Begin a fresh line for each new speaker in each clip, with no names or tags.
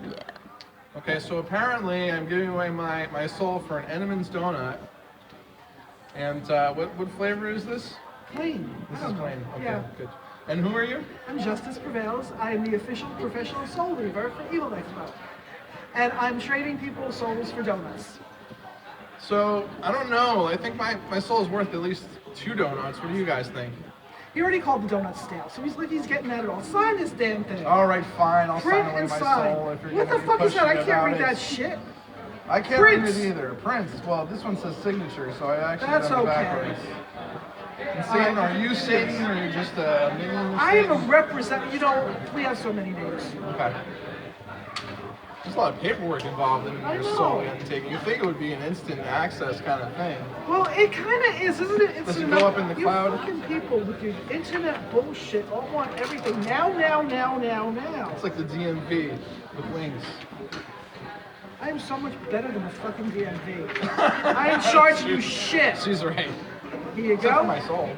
Yeah.
Okay, so apparently I'm giving away my soul for an Entenmann's donut. And what flavor is this?
Plain.
This is plain. Okay,
Yeah.
good. And who are you?
I'm Justice Prevails. I am the official professional soul lever for Evil Expo. And I'm trading people's souls for donuts.
So, I don't know. I think my soul is worth at least 2 donuts. What do you guys think?
He already called the donut stale, so he's getting at it all. Sign this damn thing.
All right, fine. I'll
Print
sign away
and
my
sign.
soul if you're
What the
gonna be
fuck is that? I
pushing
can't
about
read
it.
that shit.
I can't
Print.
read it either. Prince. Well, this one says signature, so I actually
That's
done it
okay.
backwards. And Satan, are you Satan or are you just a minion?
I am a representative. You know, we have so many names.
Okay. There's a lot of paperwork involved in
I
your
know.
soul intake. You think it would be an instant access kind of thing.
Well, it kind of is, isn't it?
Does it go up in the cloud?
You fucking people with your internet bullshit all want everything now.
It's like the DMV with wings.
I am so much better than the fucking DMV. I ain't charging you shit.
She's right.
Here you
Except for
go.
my soul.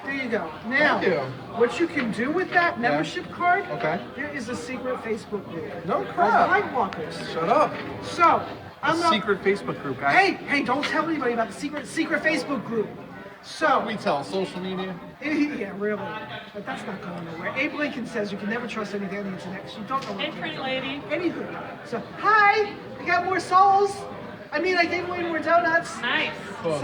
There you go. Now,
Thank you.
what you can do with that membership card,
Okay.
there is a secret Facebook group.
No
Called
crap.
Lightwalkers.
Shut up.
So, I'm
A
not...
secret Facebook group, guys.
Hey, don't tell anybody about the secret Facebook group. So,
We tell social media.
yeah, really. But that's not going nowhere. Abe Lincoln says you can never trust anything on the internet because you don't know what
Hey, pretty lady.
Anywho, so, hi, I got more souls. I mean, I gave away more donuts.
Nice.
Cool.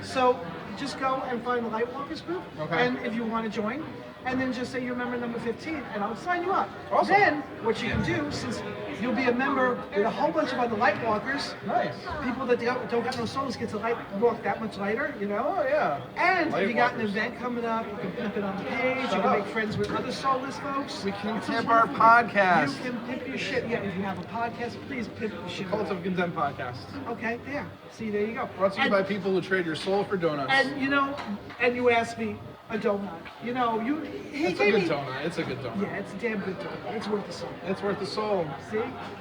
So just go and find the Lightwalkers group.
Okay.
And if you want to join, and then just say you're member number 15, and I'll sign you up.
Awesome.
Then, what you can do, since you'll be a member with a whole bunch of other Lightwalkers,
Nice.
people that don't got no souls get to walk that much lighter, you know?
Oh, yeah.
And if you got an
Lightwalkers.
event coming up, you can pimp it on the page, you
Shut
can
up.
make friends with other soulless folks.
We can
It's
pimp
just
our
wonderful.
podcast.
You can pimp your shit. Yeah, if you have a podcast, please pimp your shit.
Cult of Contempt podcast.
Okay, yeah. See, there you go.
Brought to you
And-
by people who trade your soul for donuts.
And you know, and you asked me a donut. You know, he
It's a
gave
good
me.
donut. It's a good donut.
Yeah, it's a damn good donut. It's worth the song.
It's worth the soul.
See?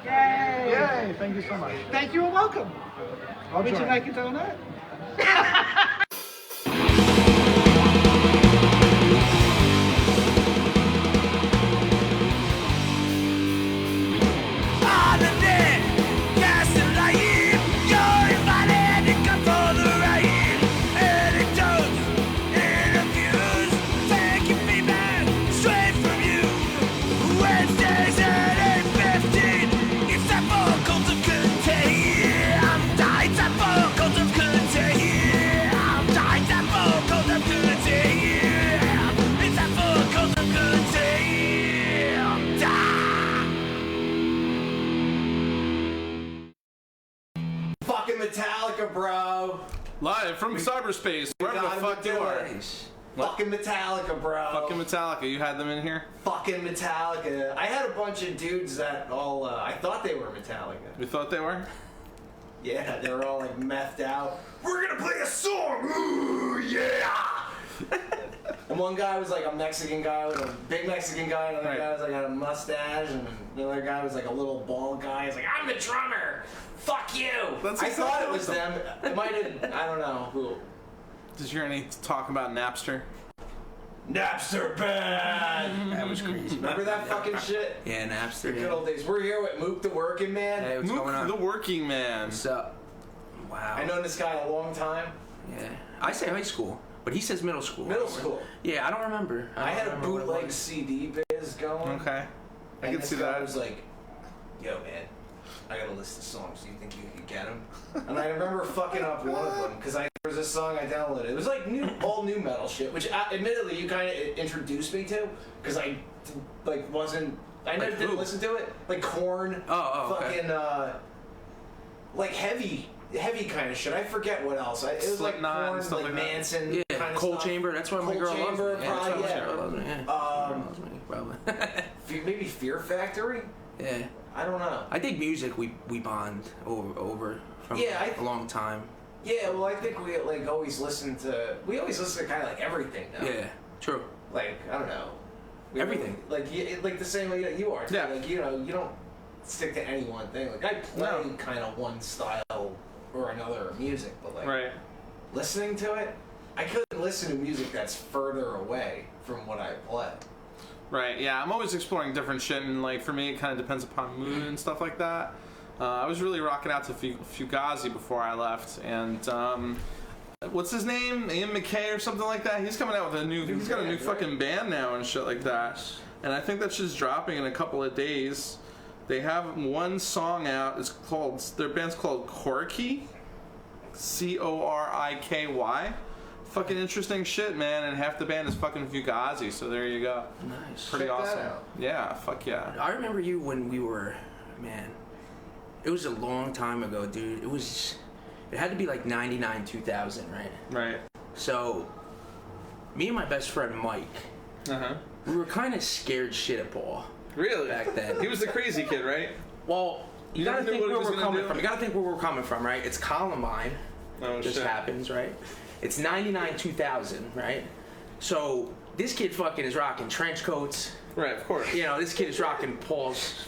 Yay!
Yay! Thank you so much.
Thank you and welcome.
I'll
Would you
join.
like a donut?
Fucking Metallica, bro.
Live from cyberspace, wherever the
Gotta
fuck
do
you are.
it. Fucking Metallica, bro.
Fucking Metallica, you had them in here?
Fucking Metallica. I had a bunch of dudes that all, I thought they were Metallica.
You thought they were?
Yeah, they were all like methed out. We're gonna play a song! Ooh, yeah! And one guy was like a Mexican guy, like a big Mexican guy, another guy was like had a mustache, and another guy was like a little bald guy. He's like, I'm the drummer! Fuck you!
That's
I thought it
exactly
was
what
them. It might have, I don't know who.
Did you hear any talk about Napster?
Napster bad!
That was crazy.
Remember that fucking shit?
Yeah, Napster.
Good old days. We're here with Mook the Working Man.
Hey, what's
Mook,
going on?
the working man.
What's up? Wow.
I've known this guy a long time.
Yeah. I say high school, but he says middle school.
Middle school.
Yeah, I don't remember.
I had a
don't remember what it
bootleg
was.
CD biz going.
Okay. I
And
can
this
see
guy
that.
was like, yo, man, I got a list of songs. Do you think you could get them? And I remember fucking up one of them because there was this song I downloaded. It was like all new metal shit, which admittedly you kind of introduced me to because I like wasn't. I never
Like
didn't
who?
listen to it. Like Korn.
Oh, okay.
Fucking like heavy kind of shit. I forget what else. It was like
Slipknot and
Korn,
stuff
like
like that.
Manson.
Yeah,
kind of
Cold
stuff.
Chamber. That's why my
Cold
girl
Chamber,
loves me. Yeah, that's why
probably,
my
yeah.
girl loves me. Yeah. Loves me, probably.
Maybe Fear Factory.
Yeah.
I don't know.
I think music we bond over from
Yeah,
a long time.
Yeah, well, I think we always listen to kind of like everything now.
Yeah, true.
Like I don't know.
Everything.
Like the same way that you are. Too.
Yeah.
Like you don't stick to any one thing. Like I play kind of one style or another of music, but like
Right.
listening to it, I couldn't listen to music that's further away from what I play.
Right, yeah, I'm always exploring different shit, and like for me, it kind of depends upon mood and stuff like that. I was really rocking out to Fugazi before I left, and what's his name? Ian McKay or something like that. He's coming out with he's got a new fucking band now and shit like that. And I think that shit's dropping in a couple of days. They have one song out. Their band's called Corky, Coriky. Fucking interesting shit, man, and half the band is fucking Fugazi, so there you go.
Nice.
Pretty
Check that
awesome.
out.
Yeah, fuck yeah.
I remember you when we were, man, it was a long time ago, dude. It had to be like 99, 2000, right?
Right.
So, me and my best friend Mike, we were kind of scared shit of Paul.
Really?
Back then.
He was the crazy kid, right?
Well, you gotta
never knew
think
what he
where
was
we're
gonna
coming
do?
from. You gotta think where we're coming from, right? It's Columbine.
Oh,
Just
shit.
happens, right? It's 99, 2000, right? So, this kid fucking is rocking trench coats.
Right, of course.
You know, this kid is rocking Paul's.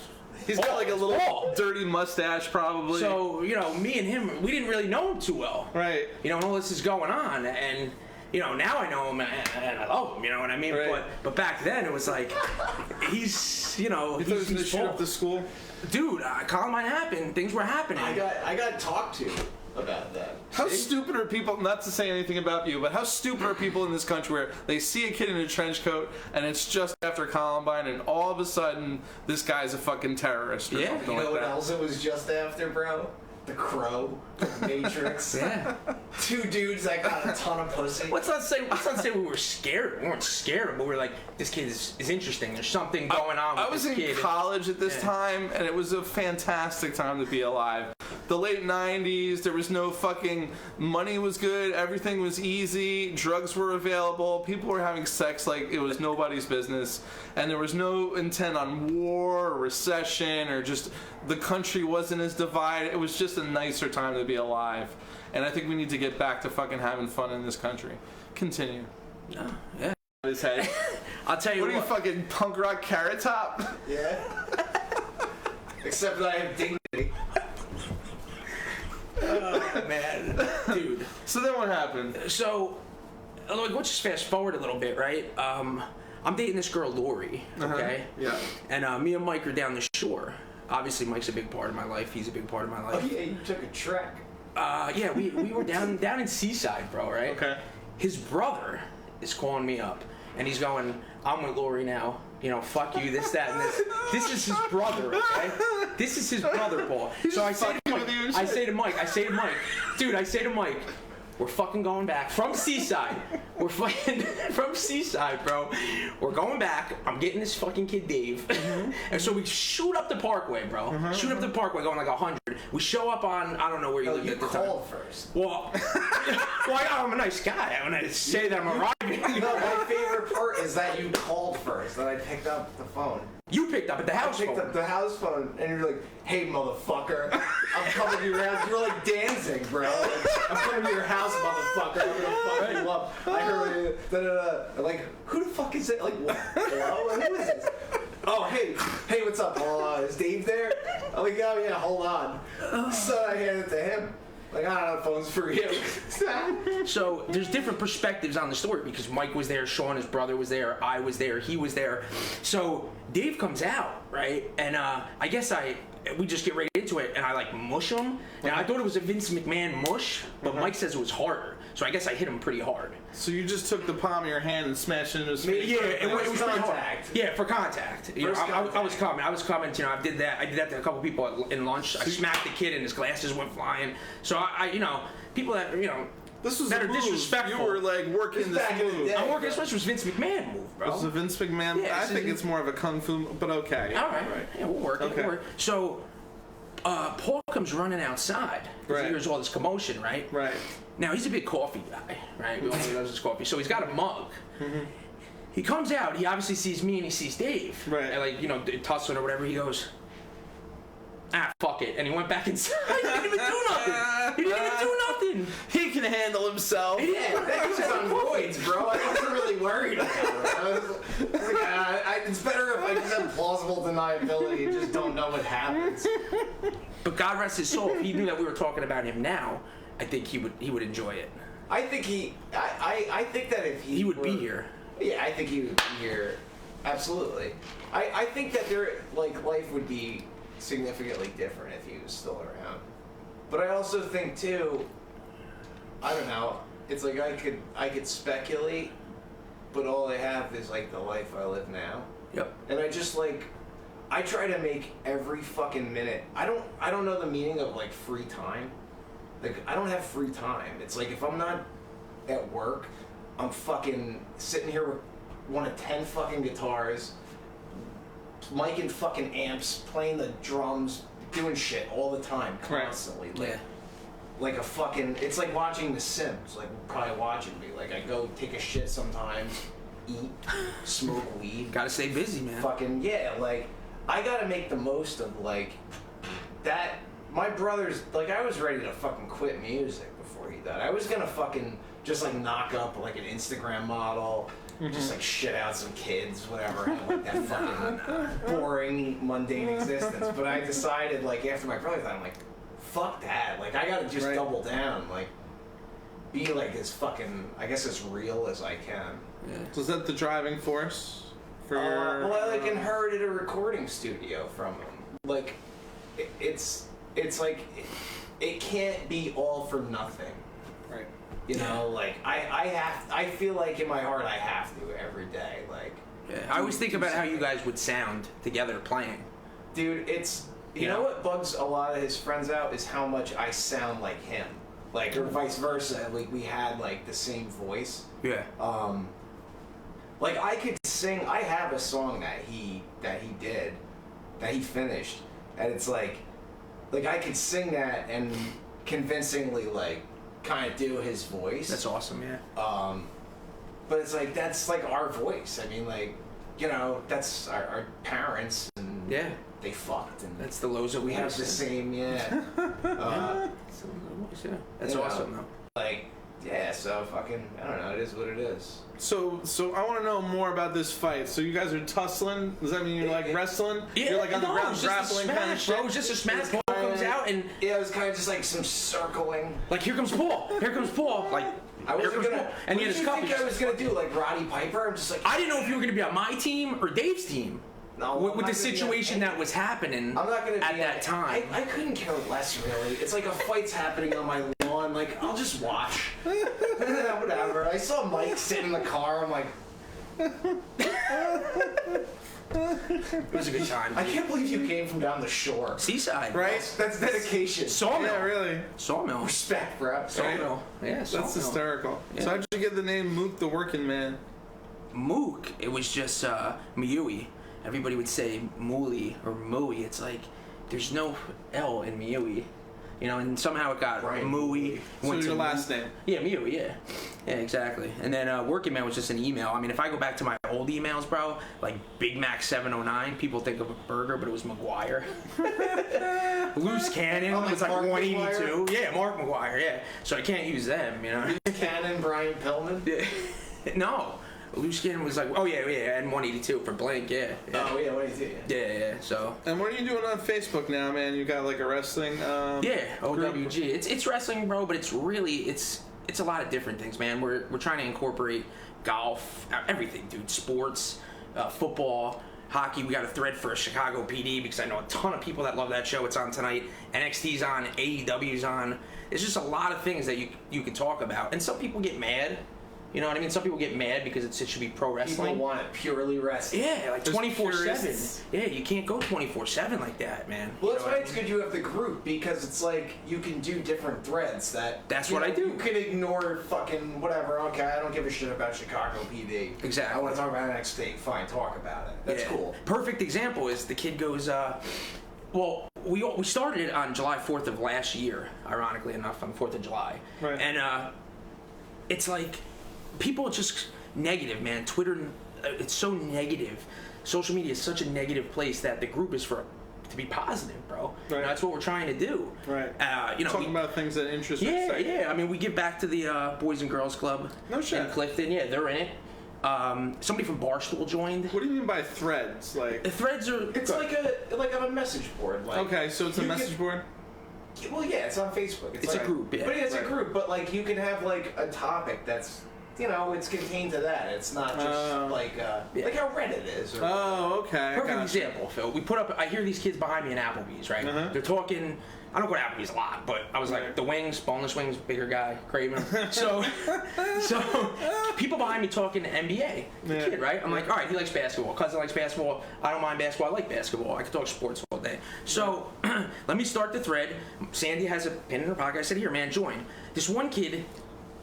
He's got like a little
Paul.
dirty mustache, probably.
So, you know, me and him, we didn't really know him too well.
Right.
You know, and all this is going on, and you know, now I know him and I love him. You know what I mean?
Right.
But back then it was like, he's, you know,
You thought he was gonna
he's
shoot
Paul.
up the school?
Dude, Columbine happened. Things were happening.
I got talked to about that.
How stupid are people, not to say anything about you, but how stupid are people in this country where they see a kid in a trench coat and it's just after Columbine and all of a sudden this guy's a fucking terrorist or
Yeah.
something
You know
like
what
that.
else it was just after, bro? The Crow, the Matrix.
Yeah.
Two dudes that got a ton of pussy.
Let's not say we were scared. We weren't scared, but we were like, this kid is interesting. There's something going on with
I was
this
in
kid.
college at this
Yeah.
time, and it was a fantastic time to be alive. The late 90s, there was no fucking... Money was good, everything was easy, drugs were available, people were having sex like it was nobody's business, and there was no intent on war or recession or just... The country wasn't as divided. It was just a nicer time to be alive. And I think we need to get back to fucking having fun in this country. Continue.
No, yeah.
His head.
I'll tell you
What are you,
what.
fucking punk rock Carrot Top?
Yeah. Except that I have dignity.
Oh, man. Dude.
So then what happened?
So, like, let's just fast forward a little bit, right? I'm dating this girl, Lori, okay?
Yeah.
And me and Mike are down the shore. Obviously, Mike's a big part of my life. He's a big part of my
Oh
life.
yeah, you took a trek.
Yeah, we were down in Seaside, bro, right?
Okay.
His brother is calling me up, and he's going, I'm with Lori now. You know, fuck you, this, that, and this. This is his brother, okay? This is his brother, Paul. So I say to Mike, I say to Mike, dude, I say to Mike, we're fucking going back from Seaside. We're fucking from Seaside, bro. We're going back. I'm getting this fucking kid Dave. And so we shoot up the Parkway, bro. Shoot up the Parkway going like 100. We show up on, I don't know where you
Oh,
lived
you
at the time.
called first.
Well, I'm a nice guy. I'm gonna say that I'm arriving.
No, my favorite part is that you called first, and I picked up the phone.
You picked up at the house
I picked
phone.
up the house phone, and you're like, "Hey, motherfucker, I'm coming to your house." You were like dancing, bro. Like, I'm coming to your house, motherfucker. I'm gonna fuck you up. I heard I'm like, who the fuck is it? Like, what? Hello? Who is this? Oh, hey, what's up? Is Dave there? I'm like, oh yeah, hold on. So I handed it to him. Like, I don't know, the phone's for you.
So there's different perspectives on the story because Mike was there, Sean, his brother, was there, I was there, he was there. So Dave comes out, right? And I guess we just get right into it, and I like mush him. Now I thought it was a Vince McMahon mush, but Mike says it was harder. So I guess I hit him pretty hard.
So you just took the palm of your hand and smashed it into his face?
Yeah, it was pretty hard.
contact.
Yeah, for contact. You know,
First
I was coming. You know, I did that to a couple people in lunch. I smacked the kid, and his glasses went flying. So I you know, people that
This was
that
a
are
move.
disrespectful.
You were like working this
back in the
move.
day.
I'm working. This was Vince McMahon move, bro.
This is a Vince McMahon.
Yeah,
I
this
think
is-
it's more of a kung fu, but okay.
All right. Yeah, we'll work.
Okay.
We'll work. So, Paul comes running outside. 'Cause
Right.
he hears all this commotion, right?
Right.
Now, he's a big coffee guy, right? We all know he loves his coffee. So he's got a mug. He comes out. He obviously sees me and he sees Dave.
Right.
And like, tussling or whatever. He goes, fuck it. And he went back inside. He didn't even do nothing. He didn't even do nothing.
He can handle himself.
Yeah, that was on roids, bro. I wasn't really worried about it. I was like, it's better if I just have plausible deniability and just don't know what happens.
But God rest his soul. If he knew that we were talking about him now, I think he would enjoy it.
I think I think that if he
He would
were,
be here.
Yeah, I think he would be here Absolutely. I think that life would be significantly different if he was still around. But I also think too, I don't know, it's like I could speculate, but all I have is like the life I live now.
Yep.
And I try to make every fucking minute. I don't know the meaning of like free time. Like I don't have free time. It's like if I'm not at work, I'm fucking sitting here with one of 10 fucking guitars, micing fucking amps, playing the drums, doing shit all the time, constantly.
Right.
Like a fucking, it's like watching The Sims, like probably watching me. Like I go take a shit sometimes, eat, smoke weed.
Gotta stay busy, man.
Fucking, yeah, like, I gotta make the most of, like, that. My brother's, like, I was ready to fucking quit music before he died. I was gonna fucking just, like, knock up, like, an Instagram model, just, like, shit out some kids, whatever, have, like, that fucking boring, mundane existence. But I decided, like, after my brother died, I'm like, fuck that. Like, I gotta just double down, like, be, like, as fucking, I guess, as real as I can.
Yeah. So is that the driving force for your...
Well, I, like, inherited a recording studio from him. Like, it's like, it can't be all for nothing.
Right.
You know, like, I feel like in my heart I have to every day, like...
Yeah, I always think about how you guys would sound together playing.
Dude, it's... You know what bugs a lot of his friends out is how much I sound like him. Like, or vice versa. Like, we had, like, the same voice.
Yeah.
Like, I could sing... I have a song that he did, that he finished, and it's like I could sing that and convincingly, like, kind of do his voice.
That's awesome, yeah.
But it's like, that's, like, our voice. I mean, like, you know, that's our parents, and...
Yeah.
They fucked, and
that's the lows that
we have the same, yeah.
That's awesome, though.
Like, yeah, so fucking, I don't know, it is what it is.
So I want to know more about this fight. So you guys are tussling? Does that mean you're like wrestling?
Yeah,
You're like on the ground grappling kind of shit?
Bro, it's just a smash. Paul comes out and...
Yeah, it was kind of just like some circling.
Like, here comes Paul. Here comes Paul. Like,
I wasn't gonna...
And he had his cup.
What did you think I was gonna do? Like Roddy Piper? I'm just like...
I didn't know if you were gonna be on my team or Dave's team.
No,
with the situation that was happening
I'm not gonna
at
be
that time.
I couldn't care less, really. It's like a fight's happening on my lawn. Like, I'll just watch. Whatever. I saw Mike sitting in the car. I'm like...
It was a good time.
I can't believe you came from down the shore.
Seaside.
Right?
That's dedication.
Sawmill.
Yeah, really.
Sawmill.
Respect, bro.
Sawmill. Yeah, Sawmill.
That's hysterical.
Yeah.
So how'd you get the name Mook the Working Man?
Mook. It was just Miui. Everybody would say Mooley or Mooey. It's like there's no L in Miui. You know, and somehow it got Mooey.
So your last name?
Yeah, Miui, yeah. Yeah, exactly. And then Working Man was just an email. I mean, if I go back to my old emails, bro, like Big Mac 709, people think of a burger, but it was McGuire. Loose Cannon was like
Mark
182.
McGuire?
Yeah, Mark McGuire, yeah. So I can't use them, you know.
Loose Cannon, Brian Pillman?
No. Loose Cannon was like, oh yeah, and 182 for Blank, yeah.
Oh yeah, 182.
Yeah, so.
And what are you doing on Facebook now, man? You got like a wrestling
Yeah,
group?
OWG. It's wrestling, bro, but it's really it's a lot of different things, man. We're trying to incorporate golf, everything, dude. Sports, football, hockey. We got a thread for Chicago PD because I know a ton of people that love that show. It's on tonight. NXT's on, AEW's on. It's just a lot of things that you can talk about, and some people get mad. You know what I mean? Some people get mad because it should be pro wrestling.
People want it purely wrestling.
Yeah, like
There's
24/7.
purists.
Yeah, you can't go 24/7 like that, man.
Well,
You
that's
know
why
what
it's
I mean?
good you have the group, because it's like you can do different threads that...
That's
you
what
know,
I do.
You can ignore fucking whatever, okay, I don't give a shit about Chicago PD.
Exactly.
I want to talk about NXT, fine, talk about it. That's
Yeah.
cool.
Perfect example is the kid goes, well, we started it on July 4th of last year, ironically enough, on the 4th of July.
Right.
And it's like, people are just negative, man. Twitter, it's so negative. Social media is such a negative place that the group is to be positive, bro.
Right.
You know, that's what we're trying to do.
Right.
You know,
Talking about things that interest you.
yeah. I mean, we give back to the Boys and Girls Club.
No shit.
In Clifton. Yeah, they're in it. Somebody from Barstool joined.
What do you mean by threads? Like,
The threads are...
It's like on a message board. Like,
okay, so it's a
you
message
can-
board?
Well, yeah, it's on Facebook.
It's
like
a group, yeah.
But yeah, it's
Right.
a group, but like you can have like a topic that's you know, it's contained to that. It's not just like how Reddit is. Or
Okay.
Perfect example, Phil. We put up. I hear these kids behind me in Applebee's, right? They're talking. I don't go to Applebee's a lot, but I was like, the wings, boneless wings, bigger guy, craving. So people behind me talking NBA. The kid, right? I'm like, all right, he likes basketball. Cousin likes basketball. I don't mind basketball. I like basketball. I can talk sports all day. So let me start the thread. Sandy has a pin in her pocket. I said, here, man, join. This one kid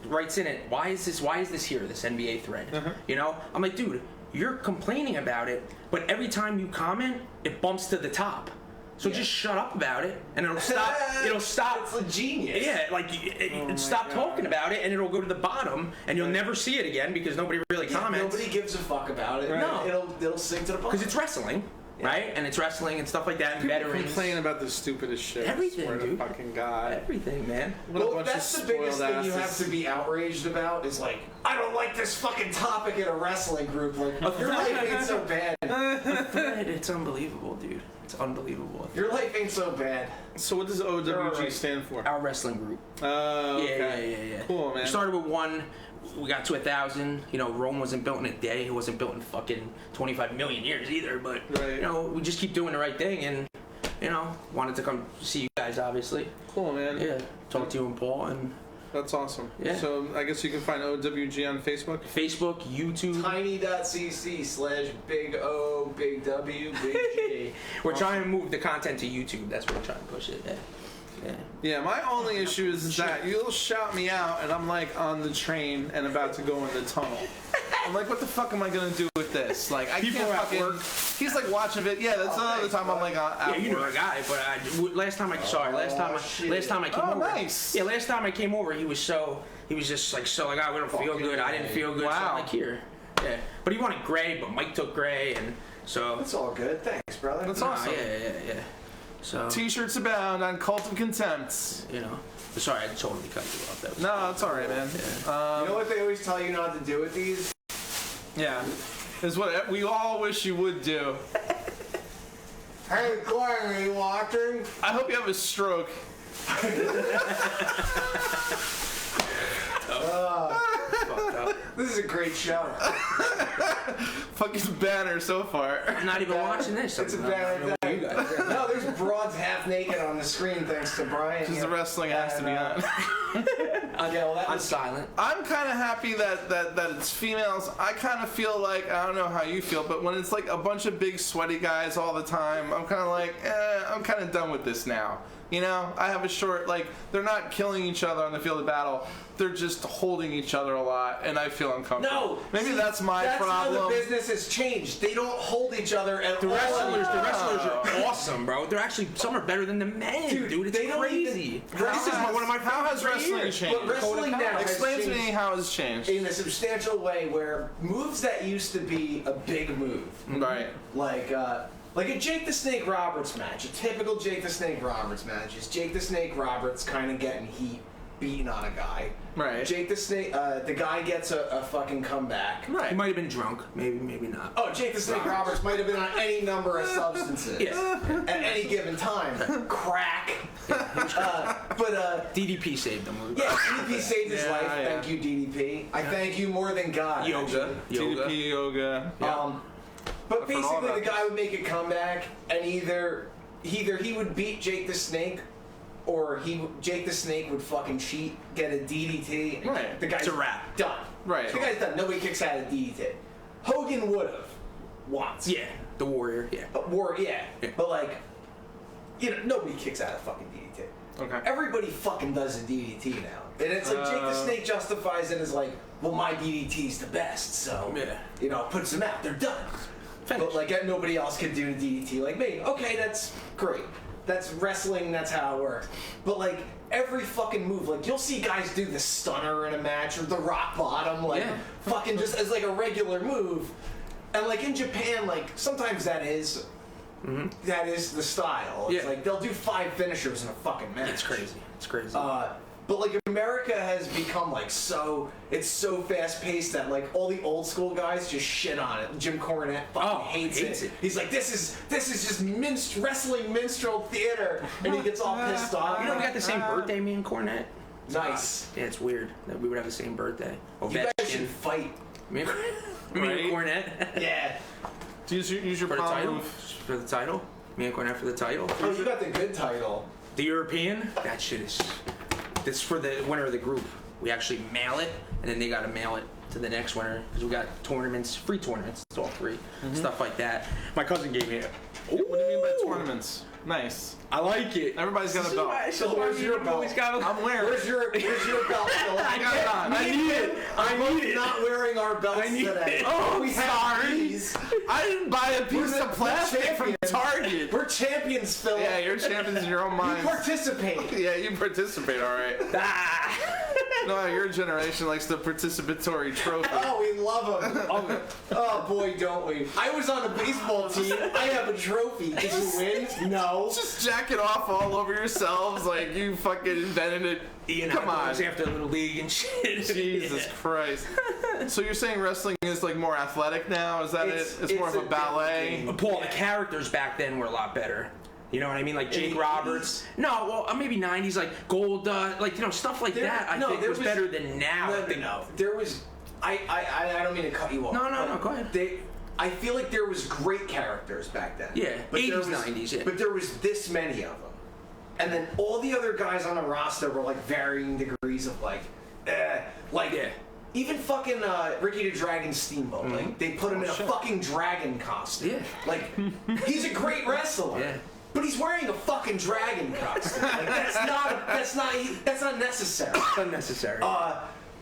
writes in it, why is this here, this NBA thread? You know? I'm like, dude, you're complaining about it, but every time you comment, it bumps to the top. So just shut up about it, and it'll stop. It'll stop.
It's a genius.
Yeah, like stop talking about it, and it'll go to the bottom, and you'll never see it again because nobody really comments.
Nobody gives a fuck about it.
Right. No,
it'll sink to the bottom.
because it's wrestling, right? And it's wrestling and stuff like that. And
People
veterans,
complain about the stupidest shit.
Everything,
I swear to
dude.
fucking God.
everything, man.
What a
Well,
bunch
that's
of
the biggest
spoiled
thing you have
asses.
to be outraged about is like, I don't like this fucking topic in a wrestling group. Like, your life ain't so bad.
It's unbelievable, dude. It's unbelievable.
Your life ain't so bad.
So what does OWG
Alright.
stand for?
Our wrestling group.
Oh, okay.
Yeah.
Cool, man.
We started with 1. We got to 1,000. You know, Rome wasn't built in a day. It wasn't built in fucking 25 million years either. But
Right.
you know, we just keep doing the right thing, and you know, wanted to come see you guys, obviously.
Cool, man.
Yeah, talk to you and Paul, and
That's awesome.
Yeah.
So I guess you can find OWG on Facebook.
Facebook, YouTube.
Tiny.cc/big O, big W, big G.
We're trying to move the content to YouTube. That's what we're trying to push it. Yeah.
Yeah, my only issue is that you'll shout me out and I'm like on the train and about to go in the tunnel. I'm like, what the fuck am I gonna do with this? Like, I
People
can't
are at
fucking.
work.
He's like watching it. Yeah, that's another time I'm like
Yeah,
at
you know
work.
a guy, but last time I came
Oh,
over.
nice.
Yeah, last time I came over, he was just like I don't feel good. I didn't feel good. So
Wow.
I'm like, here. Yeah, but he wanted gray, but Mike took gray, and so.
That's all good. Thanks, brother.
That's
Nah,
awesome.
Yeah. So
T-shirts abound on Cult of Contempt.
you know, sorry, I totally cut you off. That was
No, it's all right, man.
You know what they always tell you not to do with these?
Yeah, is what we all wish you would do.
Hey, Glenn, are you watching?
I hope you have a stroke.
fucked up.
This is a great show.
Fucking banner so far.
I'm not even watching this.
It's a
I'm not
banner
even
thing.
you guys.
No, there's broads half naked on the screen thanks to Brian.
Because the wrestling has to be on.
Yeah, well, that
I'm
was
silent.
I'm kind of happy that it's females. I kind of feel like, I don't know how you feel, but when it's like a bunch of big sweaty guys all the time, I'm kind of like, I'm kind of done with this now. You know, I have a short, like, they're not killing each other on the field of battle. They're just holding each other a lot, and I feel uncomfortable.
No,
Maybe
see,
that's my problem.
How the business has changed. They don't hold each other at
The
all.
wrestlers are awesome, bro. They're actually some are better than the men, dude. It's
they don't
crazy.
even-
This is one of my
How has
favorites
wrestling
here.
changed?
But wrestling now has
Explain to me
changed
how it's changed.
in a substantial way where moves that used to be a big move,
Right.
like a Jake the Snake Roberts match, a typical Jake the Snake Roberts match is Jake the Snake Roberts kind of getting heat, beating on a guy.
Right.
Jake the Snake, the guy gets a fucking comeback.
He
Right.
might have been drunk, maybe not.
Oh, Jake the Snake Roberts might have been on any number of substances
Yeah.
at any given time. Crack. But
DDP saved them.
yeah, DDP saved his
Yeah,
life.
yeah.
Thank you, DDP. I thank you more than God.
Yoga.
TDP yoga. Yeah.
But
I've heard all
basically,
about
the guy would make a comeback, and either he would beat Jake the Snake, or Jake the Snake would fucking cheat, get a DDT. And
Right.
The guy's
It's a wrap.
Done.
Right.
The guy's done. Nobody kicks out a DDT. Hogan would have once.
Yeah, the Warrior. Yeah.
Yeah.
Yeah.
But like, nobody kicks out a fucking DDT.
Okay.
Everybody fucking does a DDT now. And it's like Jake the Snake justifies it as like, well, my DDT's the best, so,
Yeah.
puts them out. They're done.
Finish.
But like, nobody else can do a DDT like me. Okay, that's great. That's wrestling, that's how it works. But like, every fucking move, like, you'll see guys do the stunner in a match or the rock bottom, like,
Yeah.
fucking just as like a regular move. And like in Japan, like, sometimes that is the style. It's
Yeah.
like they'll do 5 finishers in a fucking match.
It's crazy. It's crazy.
But like America has become like it's so fast paced that like all the old school guys just shit on it. Jim Cornette fucking hates it. He's like, this is just wrestling minstrel theater, and he gets all pissed off.
You know, we got the same birthday, me and Cornette.
Nice.
Yeah, it's weird that we would have the same birthday.
You guys should fight.
Me and Cornette.
Yeah.
Use your
For the
palm
title?
move.
For the title? Me and Cornette for the title?
Oh, you got the good title.
The European? That shit is... This is for the winner of the group. We actually mail it, and then they got to mail it to the next winner, because we got tournaments, free tournaments. It's all free. Stuff like that. My cousin gave me it.
What do you mean by tournaments? Nice.
I like it.
Everybody's got a belt.
So where's your belt?
I'm wearing.
Where's your belt, Phil?
I got it on.
I need it.
I need it. Not wearing our belts today.
Oh,
we have these.
I didn't buy a piece of plastic from Target.
We're champions, Phil.
Yeah, you're champions in your own
You
mind.
participate.
Yeah, you participate, all right. No, your generation likes the participatory trophy.
Oh, we love them. Oh, boy, don't we. I was on a baseball team. I have a trophy. Did you win? No.
Just jack it off all over yourselves like you fucking invented it.
Ian
Come on.
after Little League and shit.
Jesus Christ. So you're saying wrestling is like more athletic now? Is that it's more of a ballet?
Paul, the characters back then were a lot better. You know what I mean? Like Jake Roberts. No, well, maybe 90s, like Gold, like, you know, stuff like that, I think was better than now.
No. There was... I don't mean to cut you off.
No, go ahead.
I feel like there was great characters back then.
Yeah,
but
80s, 90s, yeah.
But there was this many of them. And then all the other guys on the roster were like varying degrees of even fucking Ricky the Dragon Steamboat. Like they put him in a fucking dragon costume.
Yeah.
Like he's a great wrestler.
Yeah.
But he's wearing a fucking dragon costume. Like that's not necessary.
It's unnecessary.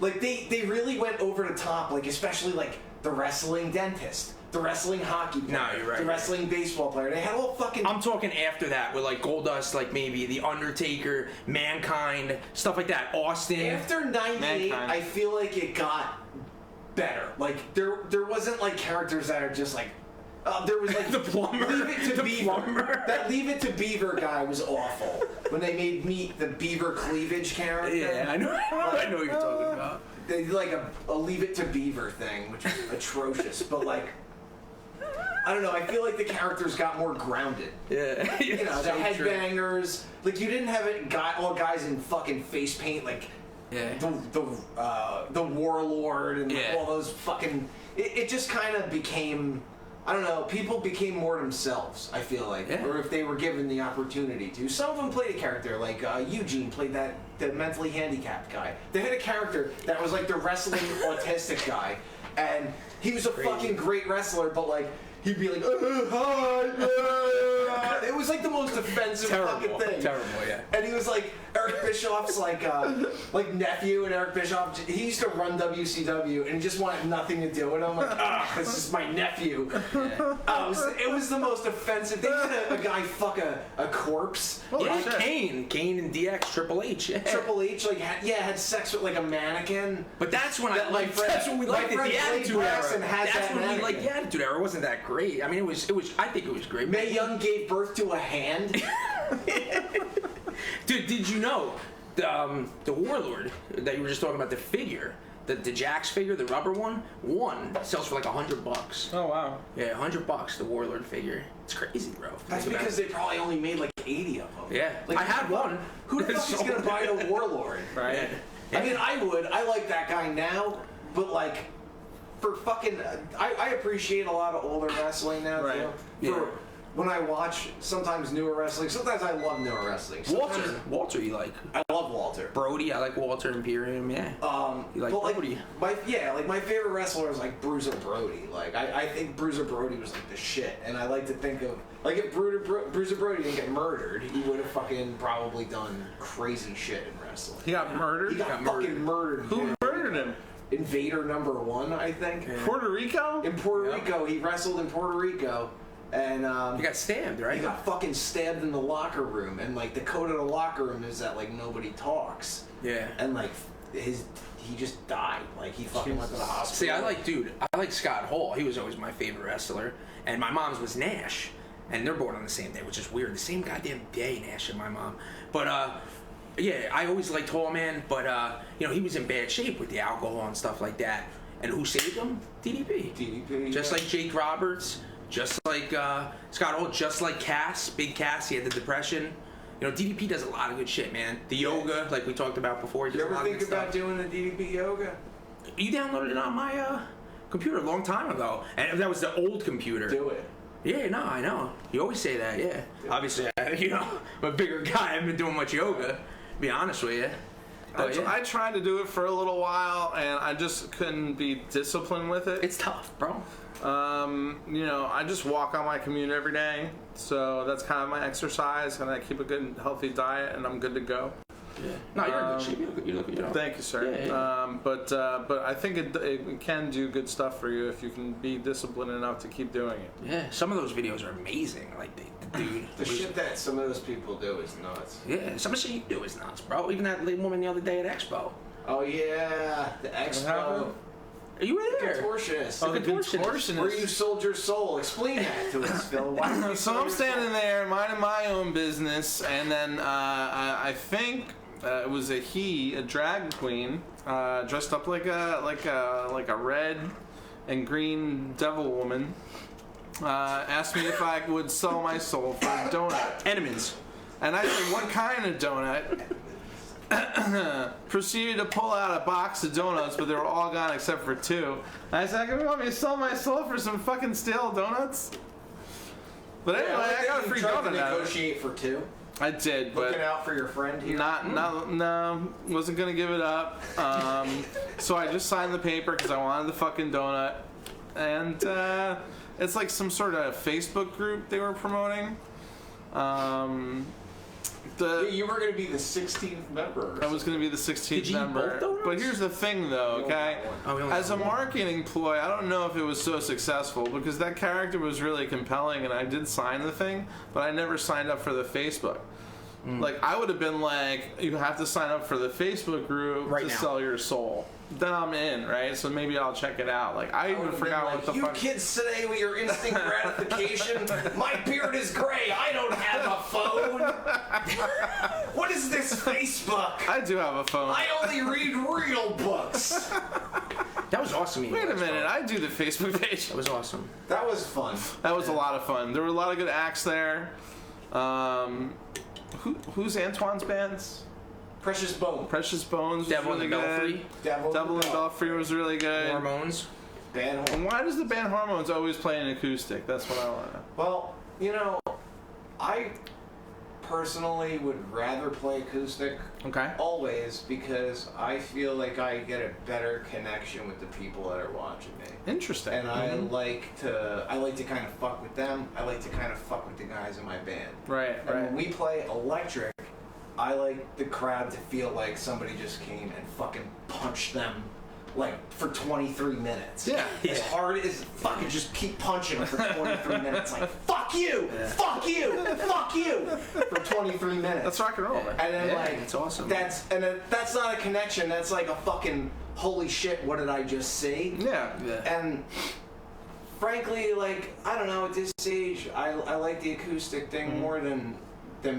Like they really went over the top. Like especially like the wrestling dentist. The wrestling hockey player.
No, you're right.
The wrestling baseball player. They had all fucking...
I'm talking after that with like Goldust, like maybe The Undertaker, Mankind, stuff like that. Austin.
After 98,
Mankind.
I feel like it got better. Like there wasn't like characters that are just like... there was like...
The plumber.
Leave It to
The
Beaver.
plumber.
That Leave It to Beaver guy was awful. When they made Meat the Beaver cleavage character.
Yeah, I know what you're talking about.
They did like a Leave It to Beaver thing, which was atrocious. But like... I don't know, I feel like the characters got more grounded.
Yeah.
You know, the headbangers. Like, you didn't have it all guys in fucking face paint, like the warlord and all those fucking... It just kind of became... I don't know, people became more themselves, I feel like.
Yeah.
Or if they were given the opportunity to. Some of them played a character, like Eugene played the mentally handicapped guy. They had a character that was like the wrestling autistic guy. And he was a fucking great wrestler, but like... He'd be like, hi, it was like the most offensive fucking thing.
Terrible, yeah.
And he was like, Eric Bischoff's like nephew, and Eric Bischoff, he used to run WCW, and he just wanted nothing to do with him. Like, this is my nephew. Yeah. It was the most offensive. They had a guy fuck a corpse.
Yeah, Kane and DX, Triple H. Yeah.
Triple H had sex with like a mannequin.
But that's when that's what we
my
liked
friend
the
Blade
Attitude
Braxton
Era.
has
That's
that
when we
mannequin.
liked the Attitude Era. It wasn't that great. I mean, it was. I think it was great.
Mae Young gave birth to a hand.
Dude, did you know the Warlord that you were just talking about, the figure, the Jax figure, the rubber one sells for like $100.
Oh wow.
Yeah, $100. The Warlord figure. It's crazy, bro.
That's because they probably only made like 80 of them.
Yeah,
Like,
I had one.
Who the fuck is gonna buy the Warlord?
Right.
Yeah.
I mean, I would. I like that guy now, but like, for fucking, I appreciate a lot of older wrestling now.
Right.
Too. For when I watch sometimes newer wrestling, sometimes I love newer wrestling. Sometimes
Walter, you like?
I love Walter.
Brody, I like Walter Imperium. Yeah. You like
but
Brody?
my favorite wrestler is like Bruiser Brody. Like I think Bruiser Brody was like the shit, and I like to think of like if Bruiser Brody didn't get murdered, he would have fucking probably done crazy shit in wrestling.
He got murdered?
He got fucking murdered.
Who murdered him?
Invader #1, I think.
Yeah.
Puerto Rico?
In Puerto Rico, he wrestled in Puerto Rico, and
He got stabbed, right?
he got fucking stabbed in the locker room, and like the code of the locker room is that like nobody talks,
Yeah.
and like he just died, like he fucking went to the hospital.
See, I like Scott Hall. He was always my favorite wrestler, and my mom's was Nash, and they're born on the same day, which is weird. The same goddamn day, Nash and my mom. But yeah, I always liked Hall, man. But you know, he was in bad shape with the alcohol and stuff like that. And who saved him? DDP. Just like Jake Roberts, just like Scott Hall, just like Cass, Big Cass. He had the depression. You know, DDP does a lot of good shit, man. The yoga, like we talked about before.
You ever think about doing the DDP yoga?
You downloaded it on my computer a long time ago, and that was the old computer.
Do it.
Yeah, no, I know. You always say that, yeah. Obviously, you know, I'm a bigger guy. I haven't been doing much yoga, to be honest with you.
I tried to do it for a little while, and I just couldn't be disciplined with it.
It's tough, bro.
You know, I just walk on my commute every day, so that's kind of my exercise, and I keep a good, healthy diet, and I'm good to go.
Yeah. No, you're in good shape. You look, you know.
Thank you, sir.
Yeah.
But I think it can do good stuff for you if you can be disciplined enough to keep doing it.
Yeah, some of those videos are amazing. Like, the dude.
The shit that some of those people do is nuts.
Yeah, some of the shit you do is nuts, bro. Even that woman the other day at Expo.
Oh yeah, the Expo.
You were there.
Contortionist.
Oh, the contortionist.
Where you sold your soul. Explain that to us, Phil. Why did you
So
sell
I'm
your
standing
soul?
there minding my own business, and then I think it was a drag queen, dressed up like a red and green devil woman. Asked me if I would sell my soul for a donut.
Enemans.
And I said, what kind of donut? Proceeded to pull out a box of donuts, but they were all gone except for 2. I said, you want me to sell my soul for some fucking stale donuts? But anyway, I got a free donut
to
out of it.
negotiate for 2.
I did, but
Looking out for your friend here.
no, wasn't gonna give it up. So I just signed the paper because I wanted the fucking donut, and it's like some sort of Facebook group they were promoting.
You were going to be the 16th member.
I was going to be the 16th member. But here's the thing, though, okay? As a marketing ploy, I don't know if it was so successful because that character was really compelling and I did sign the thing, but I never signed up for the Facebook. Like, I would have been like, you have to sign up for the Facebook group to sell your soul. Then I'm in, right? So maybe I'll check it out. Like, I even forgot what the fuck.
You kids today with your instant gratification. My beard is gray. I don't have a phone. What is this Facebook?
I do have a phone.
I only read real books.
That was awesome.
Wait a minute, I do the Facebook page.
That was awesome.
That was fun.
That was a lot of fun. There were a lot of good acts there. Who's Antoine's bands?
Precious Bone.
Precious Bones.
Devil
was
in
really
the
good.
Belfry.
Devil
in the Belfry was really good.
Hormones.
Band
And why does the band Hormones always play an acoustic? That's what I want to know.
Well, you know, I personally would rather play acoustic
Okay.
always because I feel like I get a better connection with the people that are watching me.
Interesting.
And I like to kind of fuck with them. I like to kind of fuck with the guys in my band.
Right,
And when we play electric, I like the crowd to feel like somebody just came and fucking punched them like for 23 minutes.
Yeah.
As hard as fucking just keep punching them for 23 minutes. Like, fuck you! Fuck you! Fuck you! For 23 minutes.
That's rock and roll, man.
And then like,
it's awesome.
That's not a connection. That's like a fucking holy shit. What did I just see?
Yeah.
And frankly, like, I don't know. At this age, I like the acoustic thing more than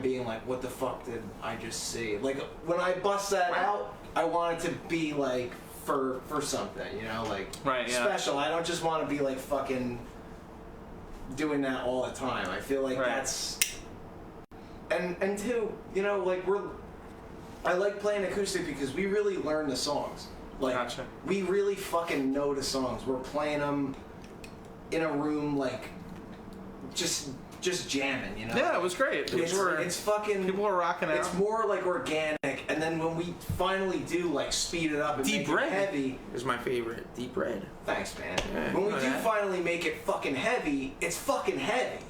being like, what the fuck did I just see? Like when I bust that out, I want it to be like for something, you know, like special. I don't just want to be like fucking doing that all the time. I feel like that's and two, you know, like I like playing acoustic because we really learn the songs. Like we really fucking know the songs. We're playing them in a room, like just jamming, you know.
Yeah, it was great.
It's fucking.
People were rocking out.
It's more like organic, and then when we finally do like speed it up and
Deep
make
Red
it heavy.
is my favorite. Deep Red.
Thanks, man.
Yeah,
when we do
that.
finally make it fucking heavy, it's fucking heavy.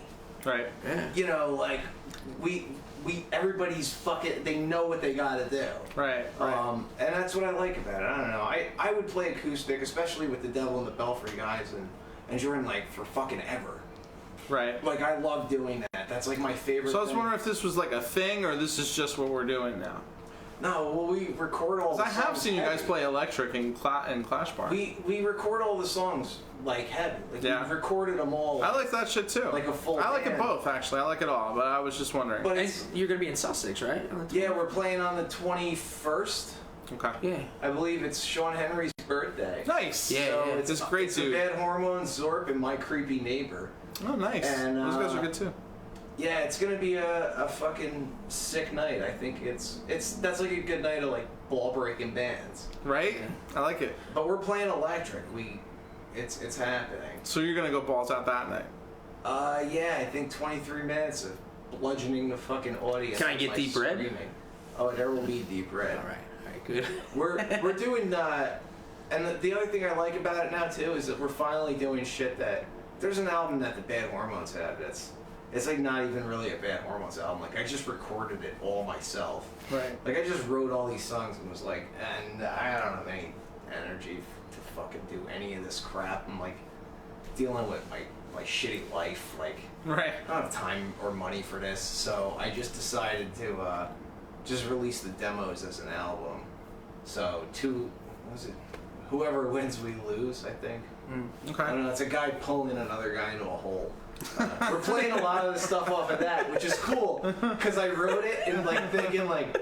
Right.
Yeah.
You know, like everybody's fucking. They know what they gotta do.
Right.
And that's what I like about it. I don't know. I would play acoustic, especially with the Devil in the Belfry guys and Jordan, like for fucking ever.
Right.
Like, I love doing that. That's, like, my favorite
So I was
thing.
wondering if this was, like, a thing, or this is just what we're doing now.
No, well, we record all the songs.
I have seen you guys play electric in Clash Bar.
We record all the songs, like, heavy. Like, we've recorded them all.
I like that shit, too.
Like a full
I like it
band.
both, actually. I like it all, but I was just wondering.
But
And you're going to be in Sussex, right?
yeah, we're playing on the 21st.
Okay.
Yeah.
I believe it's Sean Henry's birthday.
Nice.
Yeah,
So
yeah.
it's
This great
it's
dude.
Bad Hormones, Zorp, and My Creepy Neighbor.
Oh, nice.
And,
Those guys are good, too.
Yeah, it's gonna be a fucking sick night. I think that's like a good night of like ball breaking bands.
Right? I like it.
But we're playing electric. It's happening.
So you're gonna go balls out that night?
Yeah, I think 23 minutes of bludgeoning the fucking audience.
Can I get
by
deep red?
screaming. Oh, there will be deep red.
All right, good.
We're doing and the other thing I like about it now too is that we're finally doing shit that there's an album that the Bad Hormones had that's it's like not even really a Bad Hormones album. Like I just recorded it all myself.
Right.
Like I just wrote all these songs and was like, and I don't have any energy to fucking do any of this crap. I'm like dealing with my shitty life. Like
Right.
I don't have time or money for this, so I just decided to just release the demos as an album. So what was it? Whoever wins, we lose, I think.
Okay.
I don't know, it's a guy pulling another guy into a hole. We're playing a lot of the stuff off of that, which is cool, because I wrote it and like thinking like,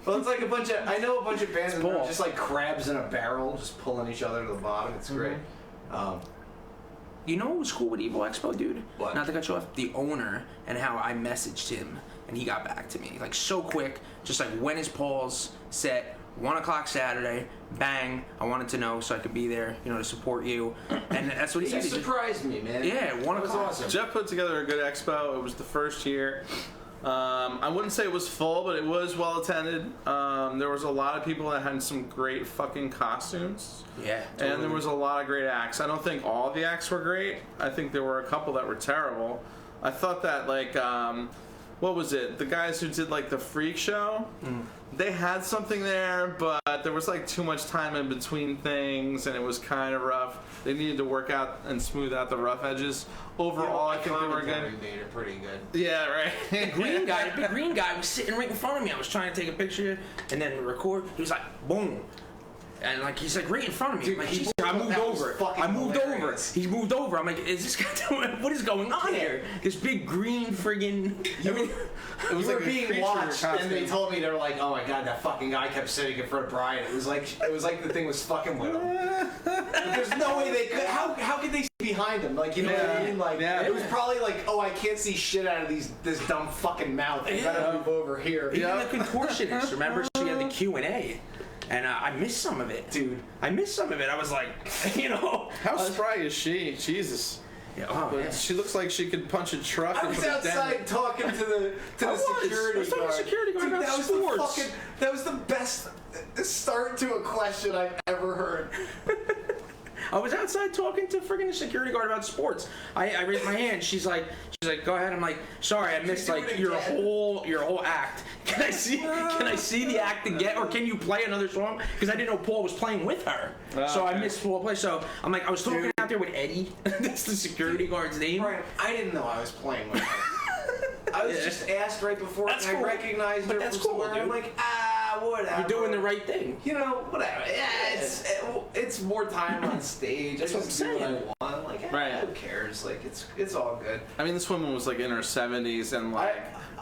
well, it's like I know a bunch of bands that are just like crabs in a barrel, just pulling each other to the bottom. It's great.
You know what was cool with Evo Expo, dude?
What?
Not to cut you off. The owner and how I messaged him and he got back to me like so quick. Just like, when is Paul's set? 1 o'clock Saturday. Bang! I wanted to know so I could be there, to support you. And that's what he said.
You surprised me, man.
Yeah, 1
That was
o'clock.
awesome.
Jeff put together a good expo. It was the first year. I wouldn't say it was full, but it was well attended. There was a lot of people that had some great fucking costumes.
Yeah.
And there was a lot of great acts. I don't think all the acts were great. I think there were a couple that were terrible. I thought that like, what was it? The guys who did like the freak show, they had something there, but there was like too much time in between things, and it was kind of rough. They needed to work out and smooth out the rough edges. Overall, I think they were good.
Made it pretty good.
Yeah, right.
The green guy was sitting right in front of me. I was trying to take a picture and then record. He was like, boom. And like he's like right in front of me.
Dude,
I'm like,
people
Jesus, I
thought
moved
that was
over.
fucking
I moved
hilarious.
over. He moved over. I'm like, is this guy doing? What is going on here? This big green friggin'.
It was
You
like
were
a
being
creature
watched, and
costume.
they told me, they were like, "Oh my god, that fucking guy kept sitting in front of Brian." It was like the thing was fucking with him. But there's no way they could. How could they see behind him? Like, you know what I mean? Like, it was probably like, "Oh, I can't see shit out of this dumb fucking mouth. I gotta move over here."
Even the contortionist. Remember, she had the Q&A. And I missed some of it,
Dude.
I missed some of it. I was like,
How spry is she? Jesus.
Yeah, oh, man.
She looks like she could punch a truck.
I was outside talking to the security
was talking to
guard.
the security guard
Dude,
about
that was
sports.
that was the best start to a question I've ever heard.
I was outside talking to friggin' the security guard about sports. I raised my hand. She's like, go ahead. I'm like, sorry, I missed
do
like
it
your
again.
whole act. Can I see the act again, or can you play another song? Because I didn't know Paul was playing with her, so I
okay.
missed Paul play. So I'm like, I was talking out there with Eddie. That's the security guard's name.
Brian, I didn't know I was playing with her. I was just asked right before,
That's
and
cool.
I recognized
But
her
that's
from
cool,
somewhere. I'm
dude.
like, whatever.
You're doing the right thing.
You know, whatever. Yeah, it's more time on stage.
That's
I
what
just
I'm
do what
saying.
I want. Like,
Right.
who cares? Like, it's all good.
I mean, this woman was like in her 70s, and like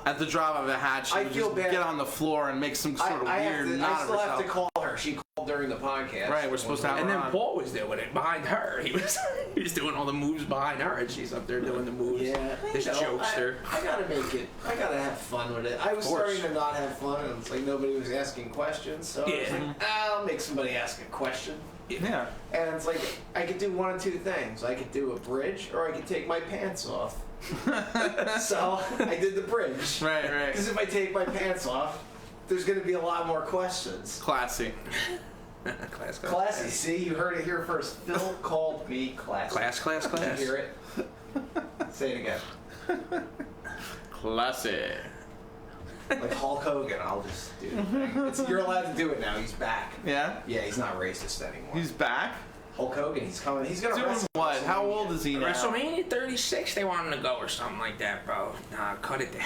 at the drop of a hat, she
I
would
feel
just
bad.
get on the floor and make some sort of weird knot
I
of
still have
herself.
to call her. She called during the podcast.
Right, we're supposed to have
And
her
then
on.
Paul was doing it behind her. He was doing all the moves behind her, and she's up there doing the moves.
Yeah,
This
you know,
jokester.
I gotta make it. I gotta have fun with it. I was
course.
starting to not have fun, and it's like nobody was asking questions. So I was
Yeah.
like, I'll make somebody ask a question.
Yeah.
And it's like I could do one of two things. I could do a bridge, or I could take my pants off. So I did the bridge.
Right, right.
Because if I take my pants off, there's gonna be a lot more questions.
Classy.
Class.
Classy. See, you heard it here first. Phil called me classy.
Class.
Did you hear it? Say it again.
Classy.
Like Hulk Hogan, I'll just do the thing. You're allowed to do it now. He's back.
Yeah?
Yeah, he's not racist anymore.
He's back?
Hulk Hogan, he's coming. He's gonna
Doing
wrestle.
what? How old is he now?
WrestleMania 36, they want him to go or something like that, bro. Nah, cut it there.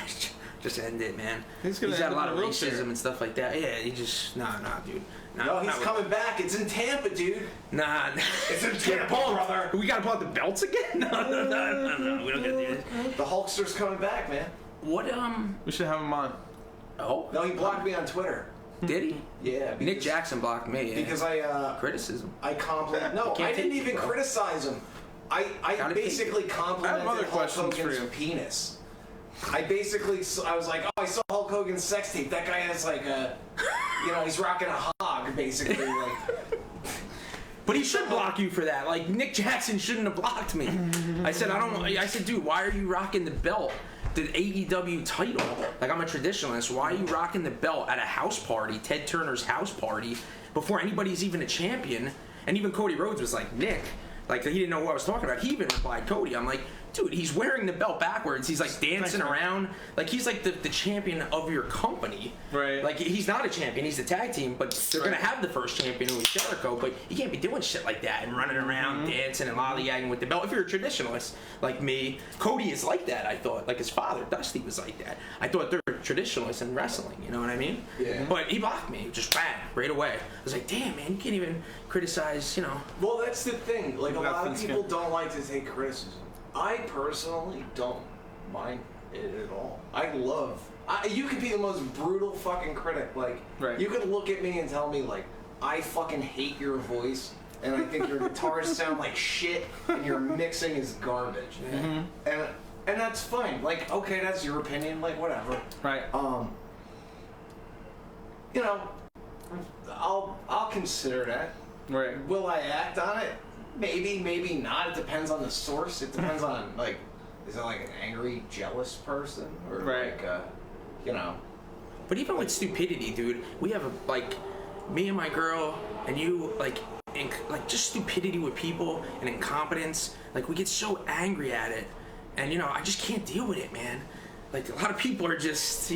Just end it, man.
He's gonna
got
end
a lot
up
of
in a wheelchair.
racism and stuff like that. Yeah, he just nah, dude. Nah,
No, he's
nah,
coming back. It's in Tampa, dude.
Nah,
It's in
Get
Tampa,
Paul,
brother.
We gotta pull out the belts again? No. We don't gotta do this.
The Hulkster's coming back, man.
What
We should have him on.
Oh,
No, he blocked me on Twitter.
did he?
Yeah,
Nick
because,
Jackson blocked me. Yeah.
because I
criticism.
compliment. No,
can't
I didn't
take it,
even
bro.
criticize him. I
Gotta
basically
I have
complimented
other
Hulk
questions for
Hogan's
you.
penis. I was like, oh, I saw Hulk Hogan's sex tape. That guy has like a, he's rocking a hog, basically. Like,
but he should block you for that. Like, Nick Jackson shouldn't have blocked me. I said, dude, why are you rocking the belt? The AEW title. Like, I'm a traditionalist. Why are you rocking the belt at a house party, Ted Turner's house party, before anybody's even a champion? And even Cody Rhodes was like, Nick, like, he didn't know what I was talking about. He even replied, Cody. I'm like, dude, he's wearing the belt backwards. He's like dancing around. Like, he's like the champion of your company.
Right.
Like, he's not a champion. He's the tag team, but they're going to have the first champion who is Jericho. But you can't be doing shit like that and running around dancing and lollygagging with the belt. If you're a traditionalist like me, Cody is like that, I thought. Like his father, Dusty, was like that. I thought they're traditionalists in wrestling, you know what I mean?
Yeah.
But he blocked me, just bang, right away. I was like, damn, man, you can't even criticize,
Well, that's the thing. Like, a lot of people don't like to take criticism. I personally don't mind it at all. You could be the most brutal fucking critic. Like, you could look at me and tell me, like, I fucking hate your voice, and I think your guitars sound like shit, and your mixing is garbage. And that's fine. Like, okay, that's your opinion. Like, whatever.
Right.
I'll consider that.
Right.
Will I act on it? Maybe, maybe not. It depends on the source. It depends on, like, is it like an angry, jealous person? Or like,
But even with stupidity, dude, we have me and my girl and you, just stupidity with people and incompetence. Like, we get so angry at it. And, I just can't deal with it, man. Like, a lot of people are just,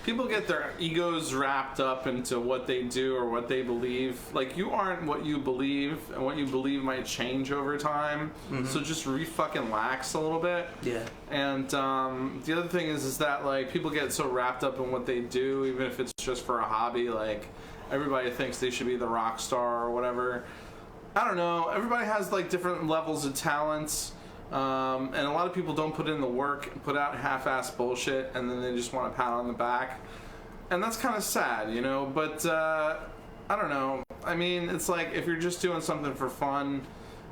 People get their egos wrapped up into what they do or what they believe. Like, you aren't what you believe, and what you believe might change over time. So just fucking lax a little bit.
Yeah.
And the other thing is that, like, people get so wrapped up in what they do, even if it's just for a hobby. Like, everybody thinks they should be the rock star or whatever. I don't know. Everybody has, like, different levels of talents. And a lot of people don't put in the work, put out half-assed bullshit, and then they just want a pat on the back. And that's kind of sad, But, I don't know. I mean, it's like, if you're just doing something for fun,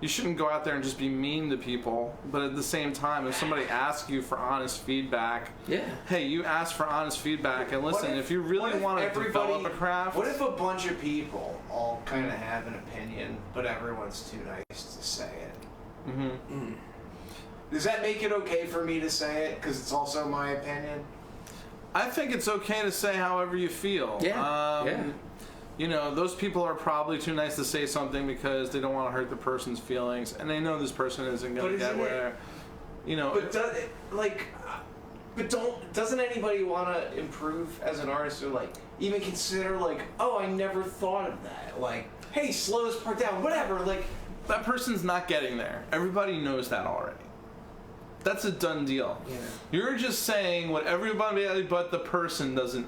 you shouldn't go out there and just be mean to people. But at the same time, if somebody asks you for honest feedback, hey, you ask for honest feedback, and listen, if you really want to develop a craft...
What if a bunch of people all kind of have an opinion, but everyone's too nice to say it? Does that make it okay for me to say it, because it's also my opinion?
I think it's okay to say however you feel. Those people are probably too nice to say something because they don't want to hurt the person's feelings, and they know this person isn't going to get where,
But doesn't anybody want to improve as an artist, or like even consider like, oh, I never thought of that. Like, hey, slow this part down, whatever. Like,
that person's not getting there. Everybody knows that already. That's a done deal. Yeah. You're just saying what everybody but the person doesn't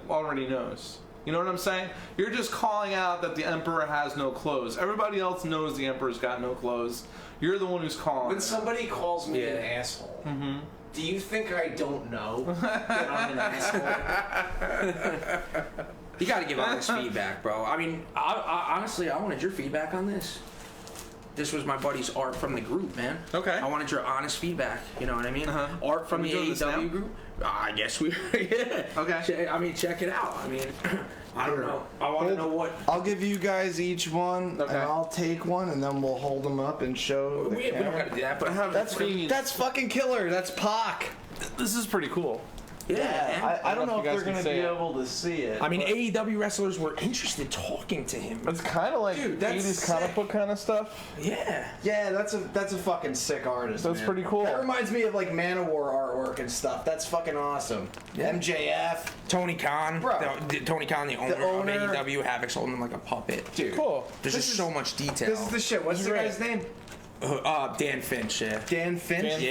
already knows. You know what I'm saying? You're just calling out that the emperor has no clothes. Everybody else knows the emperor's got no clothes. You're the one who's calling.
When somebody calls me an asshole, do you think I don't know that I'm an asshole?
You got to give honest feedback, bro. I mean, I honestly, I wanted your feedback on this. This was my buddy's art from the group, man.
Okay.
I wanted your honest feedback. You know what I mean? Art from the AEW group. I guess we. Yeah.
Okay.
I mean, check it out. I mean, I don't know. I want to know what.
I'll give you guys each one, and I'll take one, and then we'll hold them up and show.
We don't got to do that, but
that's fucking killer. That's Pac.
This is pretty cool.
Yeah,
I don't know if they're going to be able to see it.
I mean, AEW wrestlers were interested talking to him.
It's kind of like 80s comic book kind of stuff.
Yeah.
Yeah, that's a fucking sick artist.
That's pretty cool.
That reminds me of like Manowar artwork and stuff. That's fucking awesome. Yeah. MJF.
Tony Khan.
Bro.
Tony Khan, the owner of AEW, Havoc's holding him like a puppet.
Dude.
Cool.
There's just so much detail.
This is the shit. What's the guy's name?
Dan Finch, yeah.
Dan Finch?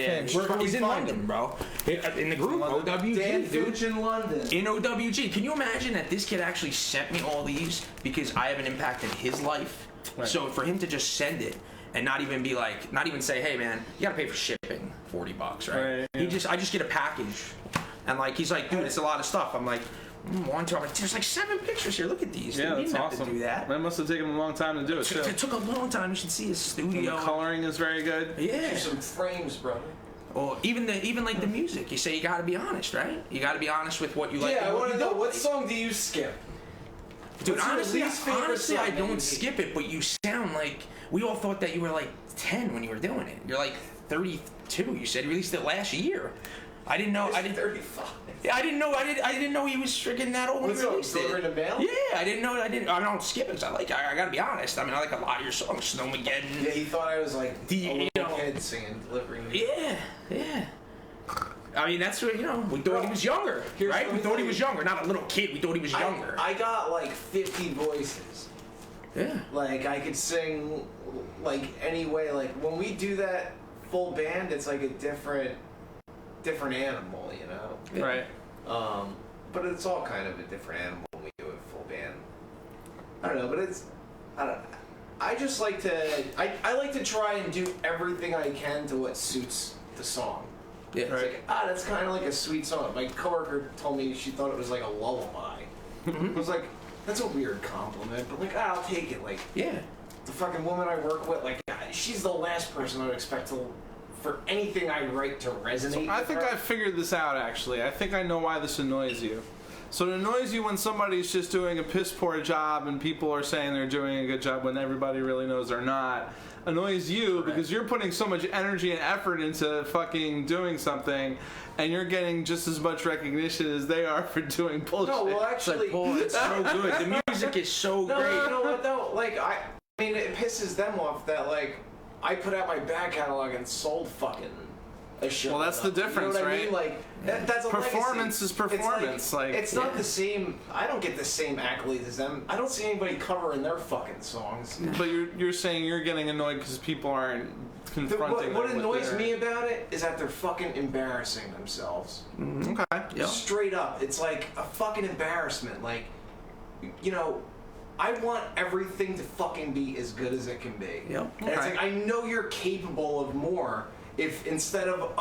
He's in London, bro. In the group, OWG,
Dan
dude.
Finch in London.
In OWG. Can you imagine that this kid actually sent me all these because I have an impact in his life? Right. So for him to just send it and not even be like, not even say, hey man, you gotta pay for shipping, $40, right? Yeah. I just get a package. And like, he's like, dude, it's a lot of stuff. I'm like, one, two. I'm like, there's like 7 pictures here. Look at these.
Yeah,
dude.
that's awesome.
To do that.
That must have taken a long time to do it, too.
It took a long time. You should see his studio.
And the coloring is very good.
Yeah.
Some frames, brother.
Or even like the music. You say you got to be honest, right? You got to be honest with what you like.
Yeah, I want to know, what
like.
song do you skip?
Dude,
What's your
honestly,
least favorite song
I
that
don't
you
skip it, but you sound like we all thought that you were like 10 when you were doing it. You're like 32. You said you released it last year. I didn't know. I didn't.
35.
Yeah, I didn't know. I didn't know he was freaking that old when
What's
he
up,
released it.
Deliver in the Mail?
Yeah, I didn't know. I don't skip it. 'Cause I gotta be honest. I mean, I like a lot of your songs. Snowmageddon.
Yeah, he thought I was like a little kid singing Deliver in the Mail.
Yeah. I mean, that's what, we thought he was younger, right? We thought he was younger, not a little kid. We thought he was younger.
I got like 50 voices.
Yeah.
Like, I could sing, like, any way. Like, when we do that full band, it's like a different animal, you know?
Yeah.
Right.
But it's all kind of a different animal when we do it full band. I don't know, but I just like to, I like to try and do everything I can to what suits the song.
Yeah.
It's like, that's kind of like a sweet song. My coworker told me she thought it was like a lullaby. I was like, that's a weird compliment, but like, I'll take it. Like,
Yeah.
the fucking woman I work with, like, she's the last person I would expect for anything I write to resonate.
I
with
think
her.
I figured this out, actually. I think I know why this annoys you. So it annoys you when somebody's just doing a piss poor job and people are saying they're doing a good job when everybody really knows they're not. Annoys you because you're putting so much energy and effort into fucking doing something and you're getting just as much recognition as they are for doing bullshit.
No, well,
It's like,
actually,
Paul, it's so good. The music is so
no,
great.
you know what though? Like, I mean, it pisses them off that like I put out my back catalog and sold fucking a shit.
Well, that's the difference,
you know what
right?
I mean? Like, that's a
Performance
legacy.
is performance, like,
it's not the same. I don't get the same accolades as them. I don't see anybody covering their fucking songs.
But you're saying you're getting annoyed because people aren't confronting
What
them with
annoys
their-
me about it is that they're fucking embarrassing themselves.
Okay.
Yeah.
Straight up, it's like a fucking embarrassment. Like, you know, I want everything to fucking be as good as it can be.
Yep.
And it's like, I know you're capable of more. If instead of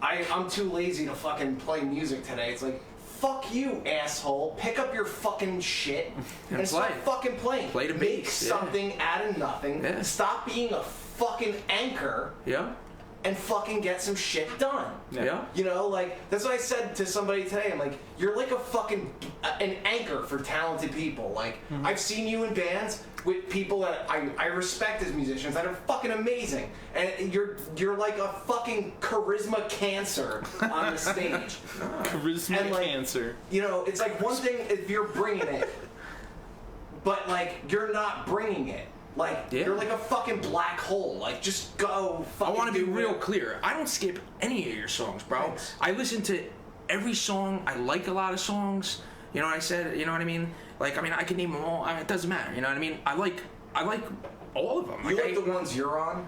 I'm too lazy to fucking play music today, it's like, fuck you, asshole. Pick up your fucking shit and start
play.
fucking playing.
Play the
Make
beats, yeah.
something out of nothing.
Yeah.
Stop being a fucking anchor
Yeah.
and fucking get some shit done.
Yeah.
You know, like, that's what I said to somebody today. I'm like, you're like a fucking, an anchor for talented people. Like, I've seen you in bands with people that I respect as musicians that are fucking amazing. And you're like a fucking charisma cancer on the stage.
Charisma
And, like,
cancer.
You know, it's like one thing if you're bringing it, but like, you're not bringing it. Like,
Yeah.
you're like a fucking black hole. Like, just go
I
fucking
want to be
do
real
it.
clear. I don't skip any of your songs, bro.
Thanks.
I listen to every song. I like a lot of songs. You know what I said? You know what I mean? Like, I mean, I can name them all. I mean, it doesn't matter. You know what I mean? I like all of them.
You like the ones you're on?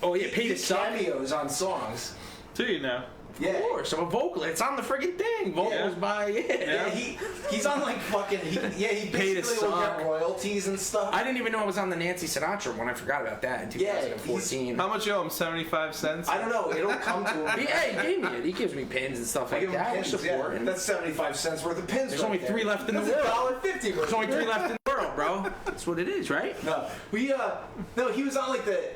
Oh yeah, Pay
You
to Suck.
cameos on songs.
Do you know?
Yeah.
Of course, I'm a vocalist. It's on the friggin' thing. Vocals by
Yeah, he's on like fucking he
Pay to
basically will get
Suck.
royalties and stuff.
I didn't even know I was on the Nancy Sinatra one. I forgot about that in
Yeah,
2014.
How much you owe him? 75 cents?
I don't know. It'll come to him.
Yeah, he gave me it. He gives me pins and stuff
I
like
give him
that.
pins,
We're supporting.
yeah. That's 75 cents worth of pins.
There's
right
only
there.
3 left in the
That's
world.
$1.50
There's only 3 left in the world, bro. That's what it is, right?
No, no, he was on like the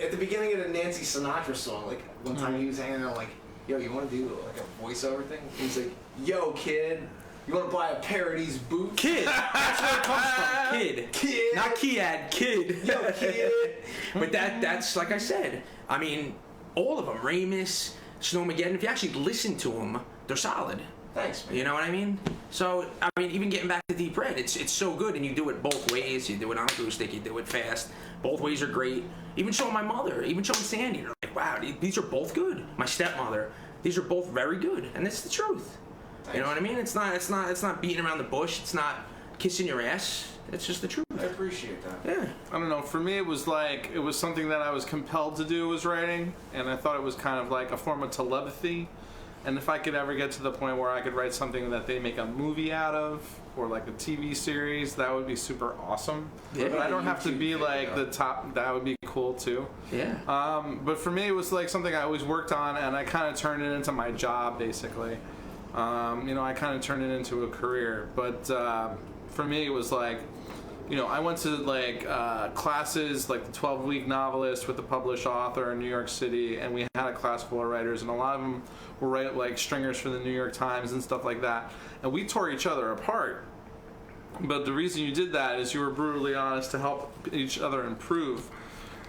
at the beginning of the Nancy Sinatra song. Like one time he was hanging out like, yo, you want to do like a voiceover thing? And he's like, yo, kid, you want to buy a pair of these boots?
Kid. That's where it comes from. Kid.
Kid.
Not Kiad. Kid.
Yo, kid.
But that's like I said. I mean, all of them. Ramus, Snowmageddon. If you actually listen to them, they're solid.
Thanks, man.
You know what I mean? So, I mean, even getting back to Deep Red, it's so good, and you do it both ways. You do it on acoustic, you do it fast. Both ways are great. Even showing my mother, even showing Sandy, they're like, wow, these are both good. My stepmother, these are both very good, and that's the truth. You know what I mean? It's not beating around the bush. It's not kissing your ass. It's just the truth.
I appreciate that.
Yeah.
I don't know. For me, it was something that I was compelled to do was writing, and I thought it was kind of like a form of telepathy. And if I could ever get to the point where I could write something that they make a movie out of, or like a TV series, that would be super awesome.
Yeah.
But I don't have to
YouTube
be
video.
like the top. That would be cool too.
Yeah.
But for me, it was like something I always worked on, and I kind of turned it into my job, basically. You know, I kind of turned it into a career. But for me, it was like I went to like classes like the 12-week novelist with a published author in New York City, and we had a class full of writers, and a lot of them were like stringers for the New York Times and stuff like that, and we tore each other apart. But the reason you did that is you were brutally honest to help each other improve.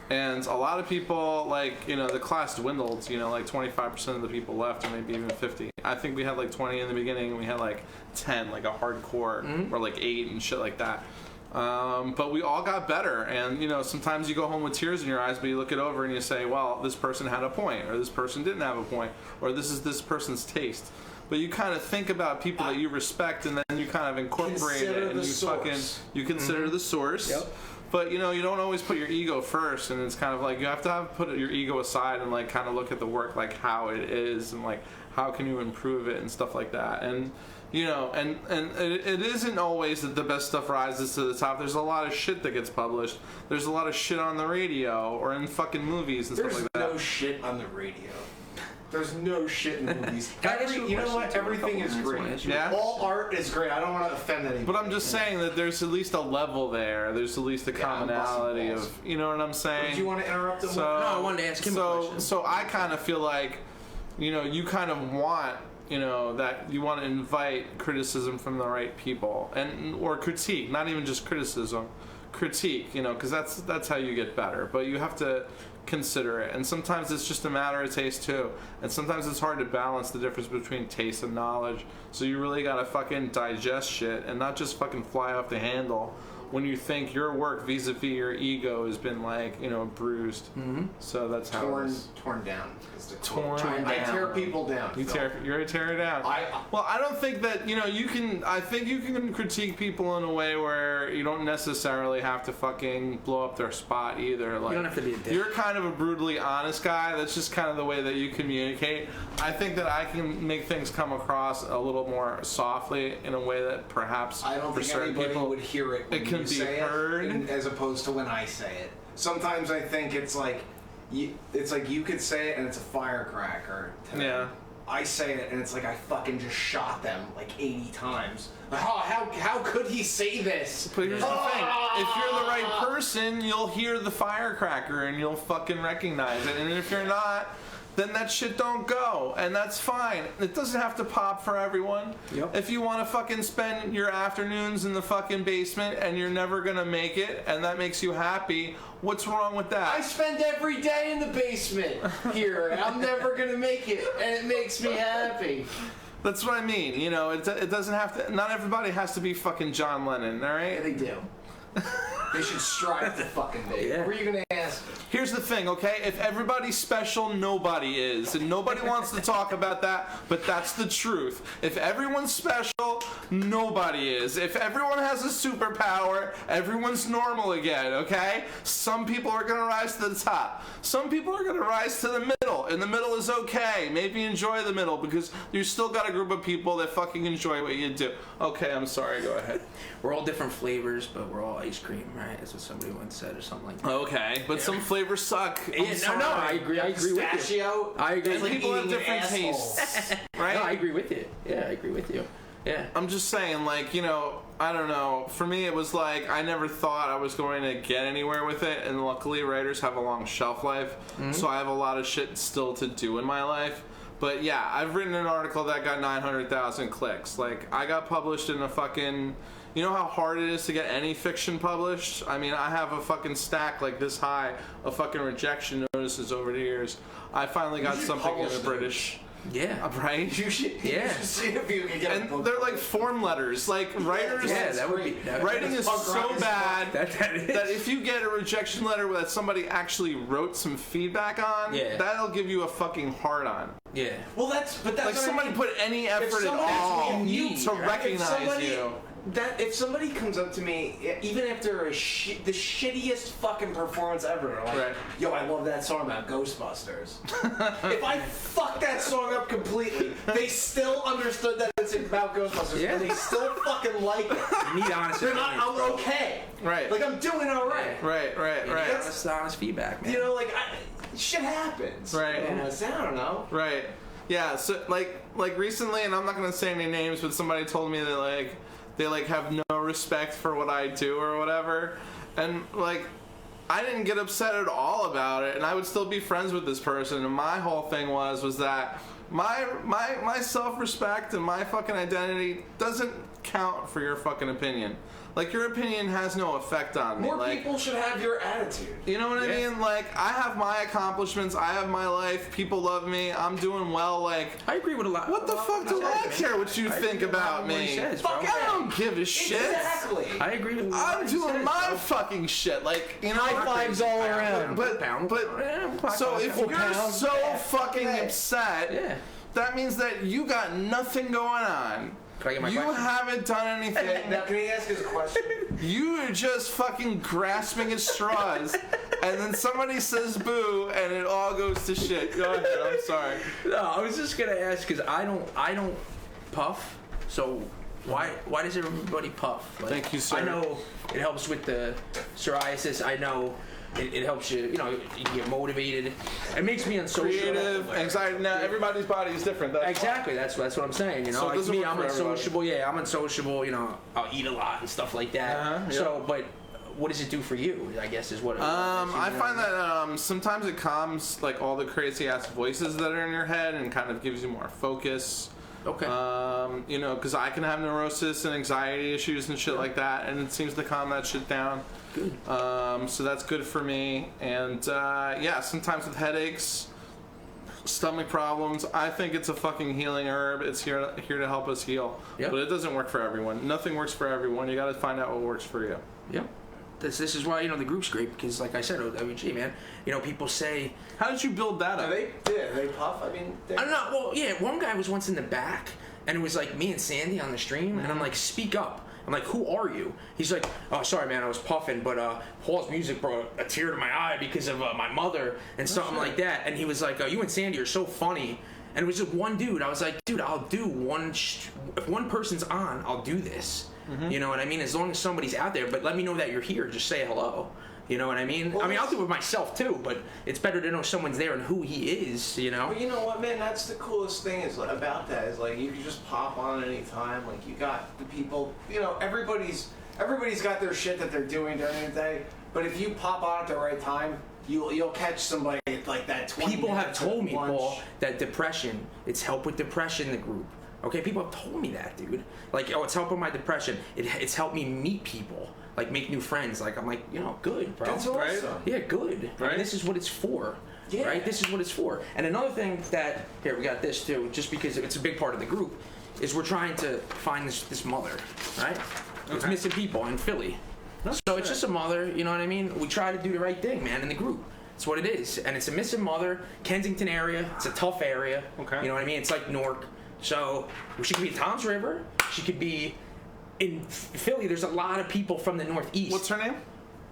And a lot of people, like, the class dwindled, like 25% of the people left, or maybe even 50. I think we had like 20 in the beginning, and we had like 10, like a hardcore, or like 8 and shit like that. But we all got better, and sometimes you go home with tears in your eyes, but you look it over and you say, well, this person had a point, or this person didn't have a point, or this is this person's taste. But you kind of think about people that you respect, and then you kind of incorporate it, and you consider the source.
Yep.
But you don't always put your ego first, and it's kind of like you have to put your ego aside and like kind of look at the work like how it is, and like how can you improve it and stuff like that. And and it isn't always that the best stuff rises to the top. There's a lot of shit that gets published. There's a lot of shit on the radio or in fucking movies and stuff like that.
There's no shit on the radio. There's no shit in movies.
You
know what? Everything is great.
Yeah?
All art is great. I don't want to offend anybody.
But I'm just saying that there's at least a level there. There's at least a commonality of, you know what I'm saying?
Did you want to interrupt him?
So,
No, I wanted to ask him a question.
So I kind of feel like, you kind of want, that you want to invite criticism from the right people, or critique, not even just criticism, critique, because that's how you get better. But you have to consider it, and sometimes it's just a matter of taste too, and sometimes it's hard to balance the difference between taste and knowledge, so you really gotta fucking digest shit and not just fucking fly off the handle when you think your work vis-a-vis your ego has been like bruised. So that's how
torn down.
Torn down.
I tear people down.
You're a tear down. Well, I don't think that you can. I think you can critique people in a way where you don't necessarily have to fucking blow up their spot either. Like,
you don't have to be a dick.
You're kind of a brutally honest guy. That's just kind of the way that you communicate. I think that I can make things come across a little more softly in a way that perhaps
I don't
for
think
certain
anybody
people
would hear it when
it can
you
be
say
heard
it, as opposed to when I say it. Sometimes I think it's like you could say it and it's a firecracker.
Yeah.
I say it and it's like I fucking just shot them like 80 times. How could he say this?
But here's the thing. If you're the right person, you'll hear the firecracker and you'll fucking recognize it. And if you're not, then that shit don't go. And that's fine. It doesn't have to pop for everyone.
Yep.
If you want to fucking spend your afternoons in the fucking basement and you're never going to make it and that makes you happy, what's wrong with that?
I spend every day in the basement here. I'm never gonna make it, and it makes me happy.
That's what I mean. It doesn't have to. Not everybody has to be fucking John Lennon, all right?
Yeah, they do. They should strive to fucking be.
Yeah.
What were you gonna ask?
Here's the thing, okay? If everybody's special, nobody is. And nobody wants to talk about that, but that's the truth. If everyone's special, nobody is. If everyone has a superpower, everyone's normal again, okay? Some people are gonna rise to the top. Some people are gonna rise to the middle, and the middle is okay. Maybe enjoy the middle, because you still got a group of people that fucking enjoy what you do. Okay, I'm sorry, go ahead.
We're all different flavors, but we're all ice cream, right? That's what somebody once said, or something like that.
Okay, but some flavors suck.
No, I agree with you.
Pistachio.
I agree.
And people have different tastes, right?
No, I agree with you. Yeah, I agree with you. Yeah.
I'm just saying, like, I don't know. For me, it was like I never thought I was going to get anywhere with it, and luckily writers have a long shelf life, so I have a lot of shit still to do in my life. But yeah, I've written an article that got 900,000 clicks. Like, I got published in a fucking... You know how hard it is to get any fiction published? I mean, I have a fucking stack like this high of fucking rejection notices over the years. I finally got something in the British.
Yeah.
Right?
You should see if you can get a book.
And they're like form letters. Like, writers...
Yeah, that would be...
Writing is so bad
that
if you get a rejection letter that somebody actually wrote some feedback on, that'll give you a fucking hard on.
Yeah.
Well, that's
like somebody put any effort at all to recognize you.
That if somebody comes up to me, even after the shittiest fucking performance ever, like, yo, I love that song about Ghostbusters. If I fuck that song up completely, they still understood that it's about Ghostbusters, and they still fucking like it.
You need honest feedback.
I'm okay.
Right.
Like, I'm doing all right.
Right.
That's honest feedback, man.
Like, shit happens.
Right.
I don't know.
Right. Yeah, so, like recently, and I'm not going to say any names, but somebody told me that, like, they like have no respect for what I do or whatever. And like, I didn't get upset at all about it, and I would still be friends with this person. And my whole thing was that my self-respect and my fucking identity doesn't count for your fucking opinion. Like, your opinion has no effect on me.
More
like,
people should have your attitude.
You know what I mean? Like, I have my accomplishments. I have my life. People love me. I'm doing well. Like,
I agree with a lot.
what the fuck do I care what you think about me? Fuck, I don't give a shit.
Exactly.
I agree with a lot.
I'm doing my fucking shit. Like, you know,
High fives all around.
But so if you're so fucking upset, that means that you got nothing going on.
Can I get my
You
question?
haven't done anything.
Now, can he ask his question?
You are just fucking grasping at straws, and then somebody says boo, and it all goes to shit. Go ahead. I'm sorry.
No, I was just gonna ask because I don't puff. So why does everybody puff? Like,
Thank you, sir.
I know it helps with the psoriasis. I know it helps you. You know, you get motivated. It makes me unsocial.
Creative, anxiety. Now everybody's body is different. That's
Exactly. That's what I'm saying. You know,
So it
like
doesn't
me,
work
I'm
for everybody.
unsociable. Yeah, I'm unsociable. You know, I'll eat a lot and stuff like that. So, but what does it do for you? I guess is what.
I find that sometimes it calms like all the crazy ass voices that are in your head and kind of gives you more focus.
Okay.
You know, because I can have neurosis and anxiety issues and shit like that, and it seems to calm that shit down.
Good.
So that's good for me. And yeah, sometimes with headaches, stomach problems, I think it's a fucking healing herb. It's here to help us heal.
Yep.
But it doesn't work for everyone. Nothing works for everyone. You got to find out what works for you.
Yep. This is why, you know, the group's great because, like I said, OWG, man, you know, people say,
How did you build that up?
They puff. I mean,
I don't know. Well, yeah, one guy was once in the back, and it was like me and Sandy on the stream, and I'm like, speak up. I'm like, who are you? He's like, oh, sorry, man, I was puffing, but Paul's music brought a tear to my eye because of my mother and something like that. And he was like, you and Sandy are so funny. And it was just one dude. I was like, dude, I'll do one. If one person's on, I'll do this. You know what I mean? As long as somebody's out there, but let me know that you're here. Just say hello. You know what I mean?
Well,
I mean, I'll do it myself too, but it's better to know someone's there and who he is, you know?
Well, you know what, man? That's the coolest thing about that is like you can just pop on any time. Like you got the people. You know, everybody's got their shit that they're doing during the day. But if you pop on at the right time, you'll catch somebody at like that 20
People have
minutes
told
at
me,
lunch.
Paul, that depression, it's help with depression in the group. Okay, people have told me that, dude. Like, oh, it's helping my depression. It's helped me meet people, like make new friends. Like, I'm like, you know, good, bro.
That's awesome.
Right?
Yeah, good. I
Right.
mean, this is what it's for.
Yeah.
Right? This is what it's for. And another thing that, here, we got this too, just because it's a big part of the group, is we're trying to find this mother, right? It's missing people in Philly. So it's just a mother, you know what I mean? We try to do the right thing, man, in the group. It's what it is. And it's a missing mother, Kensington area. It's a tough area.
Okay.
You know what I mean? It's like Newark. So she could be in Tom's River. She could be in Philly. There's a lot of people from the Northeast.
What's her name?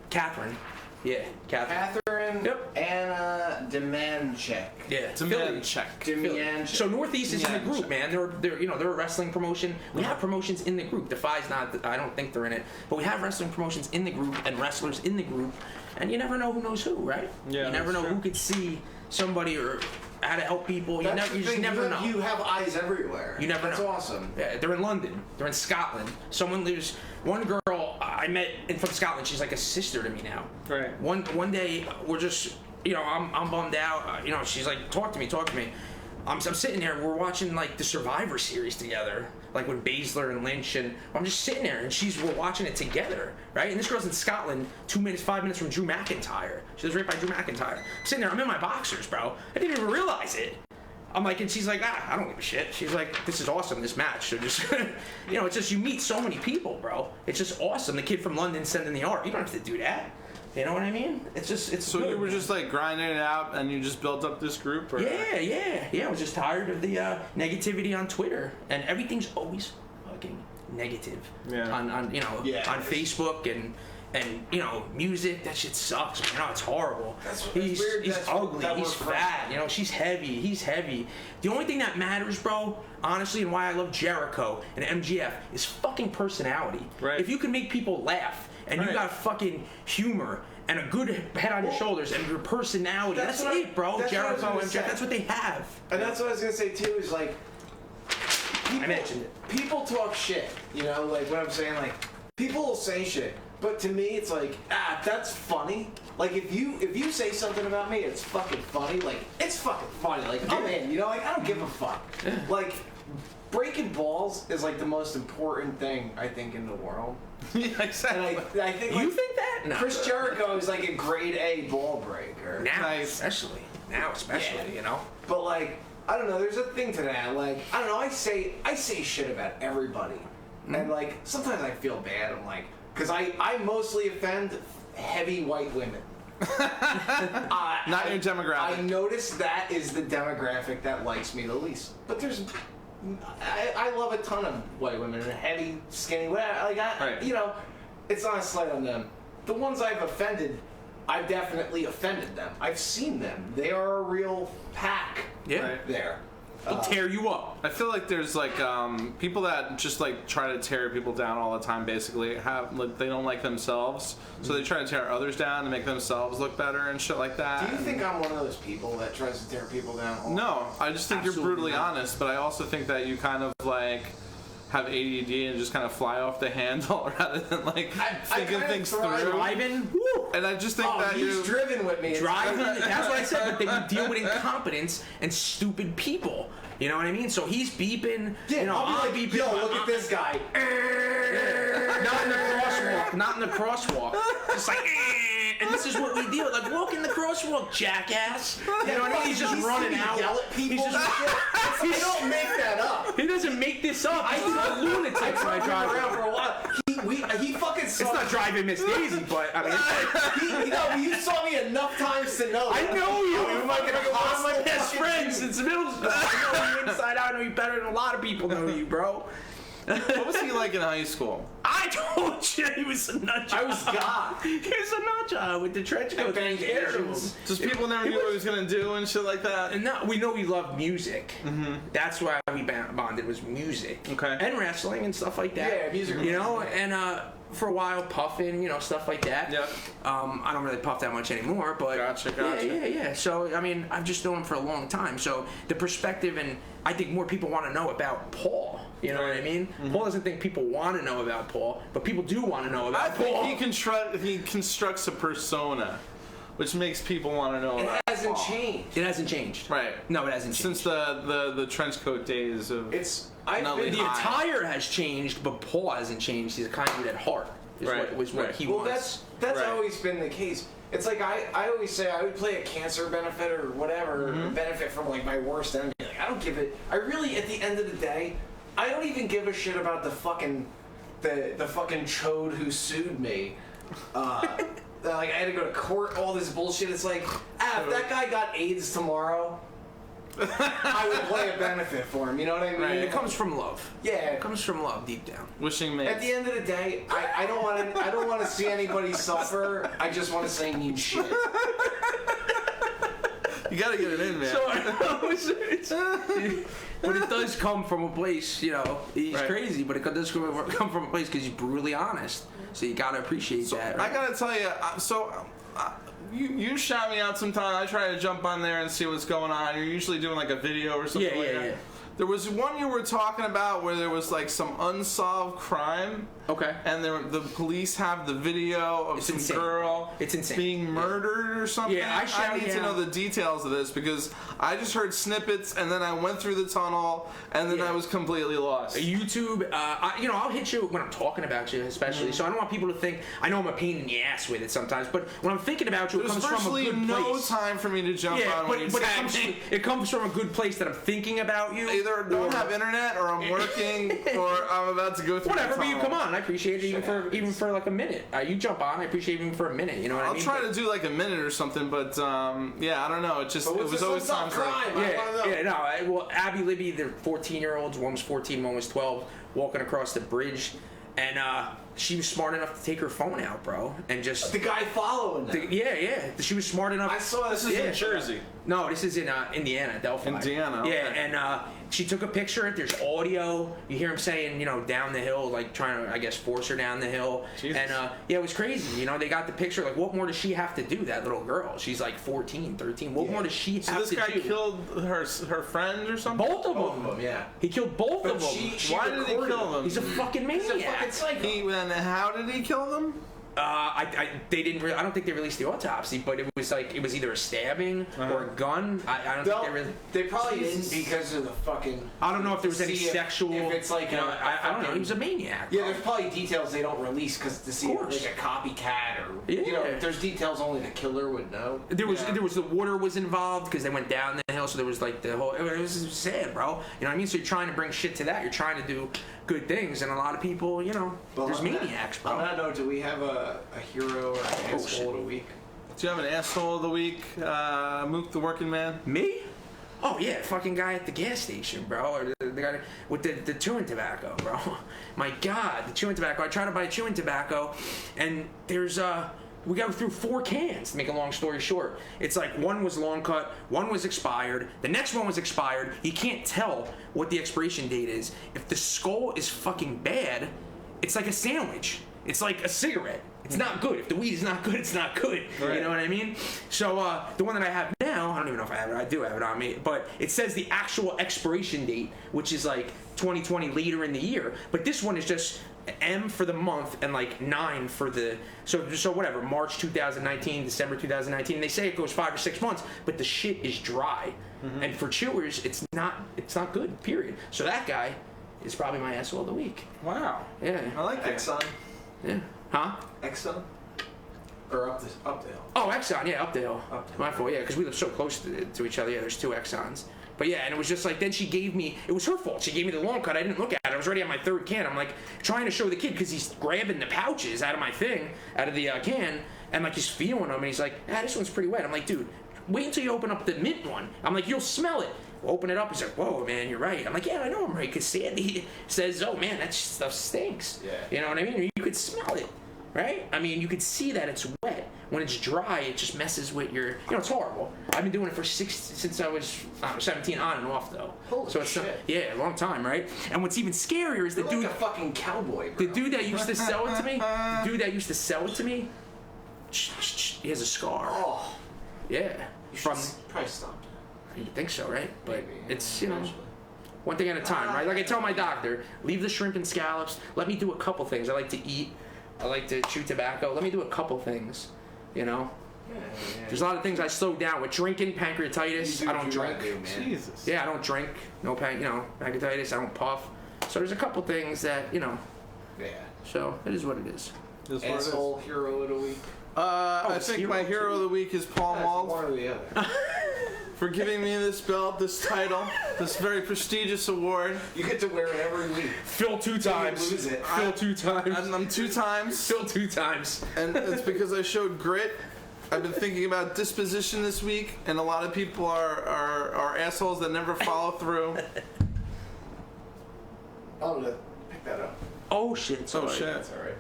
Catherine. Yeah, Catherine.
Catherine
Yep.
Anna Demanchek.
Yeah,
Demand check.
Demianchek.
So Northeast is in the group, man. They're you know, they're a wrestling promotion. We have promotions in the group. Defy's not. I don't think they're in it, but we have wrestling promotions in the group and wrestlers in the group. And you never know who knows who, right?
Yeah,
You never know
that's true.
who could see somebody or how to help people. You
That's
never. You
the
just
thing,
never know.
You have eyes everywhere.
You never
That's
know.
awesome.
Yeah, they're in London. They're in Scotland. Someone lives. One girl I met from Scotland. She's like a sister to me now.
Right.
One day we're just, you know, I'm bummed out. You know, she's like, talk to me. I'm sitting there. We're watching like the Survivor series together, like with Baszler and Lynch, and I'm just sitting there, and we're watching it together, right? And this girl's in Scotland, 5 minutes from Drew McIntyre. She lives right by Drew McIntyre. I'm sitting there. I'm in my boxers, bro. I didn't even realize it. I'm like, and she's like, I don't give a shit. She's like, this is awesome, this match. So just, you know, it's just, you meet so many people, bro. It's just awesome. The kid from London sending the art. You don't have to do that. You know what I mean? It's just, it's
So
good,
you were
man.
just like grinding it out, and you just built up this group, or?
Yeah. I was just tired of the negativity on Twitter, and everything's always fucking negative.
Yeah.
On you know,
Yeah.
on Facebook and you know, music. That shit sucks. You know, it's horrible.
That's
he's
weird.
he's
That's
ugly.
that
He's
we're
fat. You know, she's heavy. He's heavy. The only thing that matters, bro, honestly, and why I love Jericho and MGF is fucking personality.
Right.
If you can make people laugh and you
Right.
got fucking humor and a good head on your shoulders and your personality,
That's
that's
what I-
it, bro.
that's what I was
Jericho
gonna
and
say.
Jeff, that's what they have.
And that's what I was gonna say too. Is like,
I mentioned it.
People talk shit, you know, like what I'm saying, like people will say shit, but to me it's like, that's funny. Like if you say something about me, it's fucking funny. Like it's fucking funny. Like I'm in, you know, like I don't give a fuck. Like breaking balls is like the most important thing I think in the world.
Yeah, exactly.
And I think
You
like,
think that? No.
Chris Jericho is like a grade A ball breaker.
Now,
Nice.
especially.
Yeah.
You know?
But like, I don't know, there's a thing to that. Like, I don't know, I say shit about everybody. And like, sometimes I feel bad. I'm like, because I mostly offend heavy white women.
Not your demographic.
I notice that is the demographic that likes me the least. But I love a ton of white women and heavy, skinny, whatever. Like,
Right.
you know, it's not a slight on them. The ones I've offended, I've definitely offended them. I've seen them. They are a real pack.
Yeah.
Right.
There.
They'll tear you up.
I feel like there's like people that just like try to tear people down all the time. Basically, have like, they don't like themselves, so they try to tear others down to make themselves look better and shit like that.
Do you think I'm one of those people that tries to tear people down?
No, I just think you're
Absolutely
brutally
not.
honest, but I also think that you kind of like have ADD and just kind of fly off the handle rather than like thinking
kinda
things
thrive-
through.
Driving, woo!
And I just think
Oh,
that
he's
you
driven with me. It's-
Driving, that's what I said, but they deal with incompetence and stupid people. You know what I mean? So he's beeping.
Yeah,
you know,
I'll
I'm
be like,
beeping.
yo, look at this guy.
Not in the crosswalk. Not in the crosswalk. Just like, and this is what we deal with. Like, walk in the crosswalk, jackass. You know what I mean? He's just running out.
Yell at people.
He's just,
They don't make that up.
he doesn't make this up. He's a lunatic when I
I've
drive
been around
around.
for a while. He fucking saw
It's not driving Miss Daisy, but I mean, it's like,
you saw me enough times to know.
I
that.
know you.
I'm
You're like
fucking
one of my
hostile
best
fucking
friends
dude.
since middle school. I know you inside out. I know you better than a lot of people know you, bro.
what was he like in high school?
I told you he was a nut job.
I was God.
He was a nut job with the trench coat.
banged
Scared of him.
Asians.
Just people never knew what he was gonna do and shit like that.
And now we know we love music. That's why we bonded was music.
Okay.
And wrestling and stuff like that.
Yeah, music.
You know, and for a while puffing, you know, stuff like that.
Yep.
I don't really puff that much anymore, but
Gotcha.
Yeah. So I mean, I've just known him for a long time. So the perspective, and I think more people want to know about Paul. You know what I mean? Paul doesn't think people want to know about Paul, but people do want to know
I
about
think
Paul.
he constructs a persona, which makes people want to know
It
about
hasn't
Paul.
changed.
It hasn't changed.
Right.
No, it hasn't changed.
Since the trench coat days of
I've
Nutley
been
The
High.
attire has changed, but Paul hasn't changed. He's a kind dude at heart. Is
Right,
what
right.
he
Well,
wants.
that's
Right.
always been the case. It's like I always say I would play a cancer benefit or whatever benefit from like my worst enemy. Like I don't give it. I really, at the end of the day, I don't even give a shit about the fucking chode who sued me. Like I had to go to court, all this bullshit. It's like, if that guy got AIDS tomorrow, I would play a benefit for him. You know what I mean?
Right.
It comes from love.
Yeah.
It comes from love deep down.
wishing me.
At the end of the day, I don't want to see anybody suffer. I just want to say mean shit.
You gotta get it in, man.
But it does come from a place, you know, he's
Right.
crazy, but it does come from a place because he's brutally honest. So you gotta appreciate that.
I
Right?
gotta tell you, you shout me out sometime. I try to jump on there and see what's going on. You're usually doing like a video or something
Yeah,
like
yeah,
that.
yeah.
There was one you were talking about where there was like some unsolved crime.
Okay.
And the police have the video of
It's
some
insane.
girl
It's insane.
being murdered or something.
Yeah, I
need to
yeah.
know the details of this because I just heard snippets and then I went through the tunnel and then
Yeah.
I was completely lost.
YouTube, I'll hit you when I'm talking about you, especially. So I don't want people to think I know I'm a pain in the ass with it sometimes, but when I'm thinking about you, it
There's
comes from a
virtually
good
no
place.
time for me to jump
Yeah,
on when you
but
tag
it comes from a good place that I'm thinking about you.
Either don't have internet or I'm working or I'm about to go through
Whatever,
the
but you
tunnel.
come on. I appreciate it even for like a minute. You jump on. I appreciate it even for a minute. You know what I
I'll
mean?
try to do like a minute or something, but yeah, I don't know. It just
But
it
what's
was
this
always
unsolved
times like
crime? I wanna know.
Well, Abby, Libby, they're 14-year-olds. One was 14, one was 12, walking across the bridge, and she was smart enough to take her phone out, bro, and just.
The guy following them.
Yeah. She was smart enough.
I saw
this is in Jersey.
No, this is in Indiana, Delphi.
Indiana,
Yeah,
okay.
and She took a picture. There's audio. You hear him saying, down the hill, like trying to, I guess, force her down the hill.
Jesus.
And yeah, it was crazy. They got the picture. Like, what more does she have to do? That little girl. She's like 14, 13. What more does she have to do?
So this guy killed her friend or something?
Both of them.
Yeah.
He killed both of them.
Why did he kill them?
He's a fucking maniac.
He's a fucking psycho.
And how did he kill them?
They didn't. I don't think they released the autopsy, but it was either a stabbing or a gun. I don't think they really.
They probably didn't because of the fucking.
I don't know if there was any sexual.
If it's like
I don't know. He was a maniac.
Yeah, there's probably details they don't release because to see if like a copycat or if there's details only the killer would know.
There was the water was involved because they went down the hill, so there was like the whole. It was sad, bro. You know what I mean? So you're trying to bring shit to that. You're trying to do good things, and a lot of people, there's maniacs, bro.
On that note, do we have a hero or an asshole of the week?
Do you have an asshole of the week, Mook the working man?
Me? Oh yeah, fucking guy at the gas station, bro, or the guy with the chewing tobacco, bro. My God, the chewing tobacco. I try to buy chewing tobacco, and there's we go through 4 cans, to make a long story short. It's like one was long cut, one was expired, the next one was expired. He can't tell what the expiration date is. If the skull is fucking bad, it's like a sandwich. It's like a cigarette. It's not good. If the weed is not good, it's not good. Right. You know what I mean? So the one that I have now, I don't even know if I have it. I do have it on me. But it says the actual expiration date, which is like 2020 later in the year. But this one is just M for the month and like 9 for the so whatever, March 2019, December 2019. They say it goes 5 or 6 months, but the shit is dry. And for chewers, it's not good, period. So that guy is probably my asshole of the week.
Wow.
Yeah.
I like that.
Exxon?
Yeah. Huh?
Exxon? Or up the hill?
Oh, Exxon, yeah, up the hill.
Up the hill.
My fault, yeah, because we live so close to each other. Yeah, there's 2 Exxons. But yeah, and it was just like, then she gave me, it was her fault. She gave me the long cut. I didn't look at it. I was already on my 3rd can. I'm like trying to show the kid because he's grabbing the pouches out of my thing, out of the can, and like he's feeling them, and he's like, this one's pretty wet. I'm like, dude, wait until you open up the mint one. I'm like, you'll smell it. Open it up. He's like, whoa, man, you're right. I'm like, yeah, I know I'm right, because Sandy says, oh, man, that stuff stinks. Yeah. You know what I mean? You could smell it, right? I mean, you could see that it's wet. When it's dry, it just messes with your, it's horrible. I've been doing it since I was 17 on and off, though.
Holy
so it's
shit.
Yeah, a long time, right? And what's even scarier is the
You're
dude.
like a fucking cowboy, bro.
The dude that used to sell it to me, he has a scar.
Oh.
Yeah.
You should probably stop.
You think so, right? But
Maybe,
it's,
eventually.
one thing at a time, right? Like I tell my doctor, leave the shrimp and scallops. Let me do a couple things. I like to eat. I like to chew tobacco. Let me do a couple things,
Yeah.
There's a lot of things I slowed down with drinking, pancreatitis. I don't drink.
Jesus.
Yeah, I don't drink. No pancreatitis. I don't puff. So there's a couple things that,
Yeah.
So it is what it is.
Asshole hero of the week.
I think my hero of the week is Paul Wald
One or the other.
for giving me this belt, this title, this very prestigious award.
You get to wear it every week.
Phil 2 times.
Lose it.
Phil 2 times.
I'm 2 times.
Phil 2 times.
And it's because I showed grit. I've been thinking about disposition this week, and a lot of people are assholes that never follow through.
I'm gonna pick that up.
Oh shit.
Oh shit.
That's alright.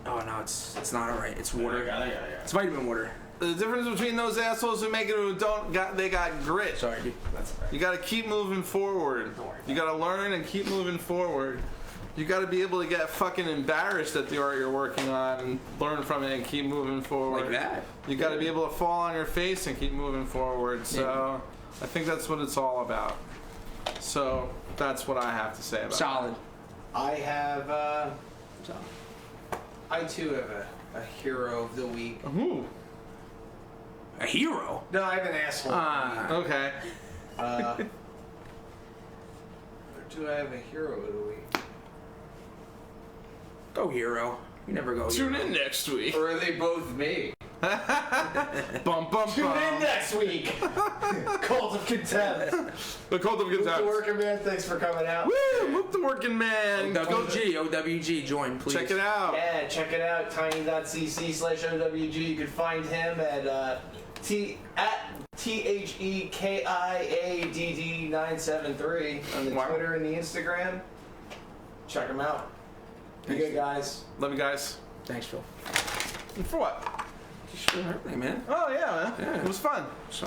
Oh no, it's not alright. It's water.
Yeah.
It's vitamin water.
The difference between those assholes who make it and who they got grit.
Sorry, dude.
That's alright.
You got to keep moving forward. You got to learn and keep moving forward. You got to be able to get fucking embarrassed at the art you're working on and learn from it and keep moving forward.
Like that.
You got to be able to fall on your face and keep moving forward. So I think that's what it's all about. So that's what I have to say about
Solid.
I have, I too have a hero of the week.
it. Ooh.
A hero.
No, I have an asshole.
Okay.
Do I have a hero of the week?
Go hero. You never go.
Tune
hero.
in next week.
Or are they both me?
Bum bum
Tune in
bum.
next week. Cult of Contempt.
The Cult of
The
Contempt.
working man, thanks for coming out.
Woo! Mook the working man. Go
OWG, join, please.
check it out.
Yeah, check it out, tiny.cc/OWG. You can find him at THEKIADD973 on the
Wow.
Twitter and the Instagram. Check him out. You good, guys.
Love you guys.
Thanks, Phil.
And for what?
Hey, man.
Oh yeah, man.
Yeah.
It was fun.
So.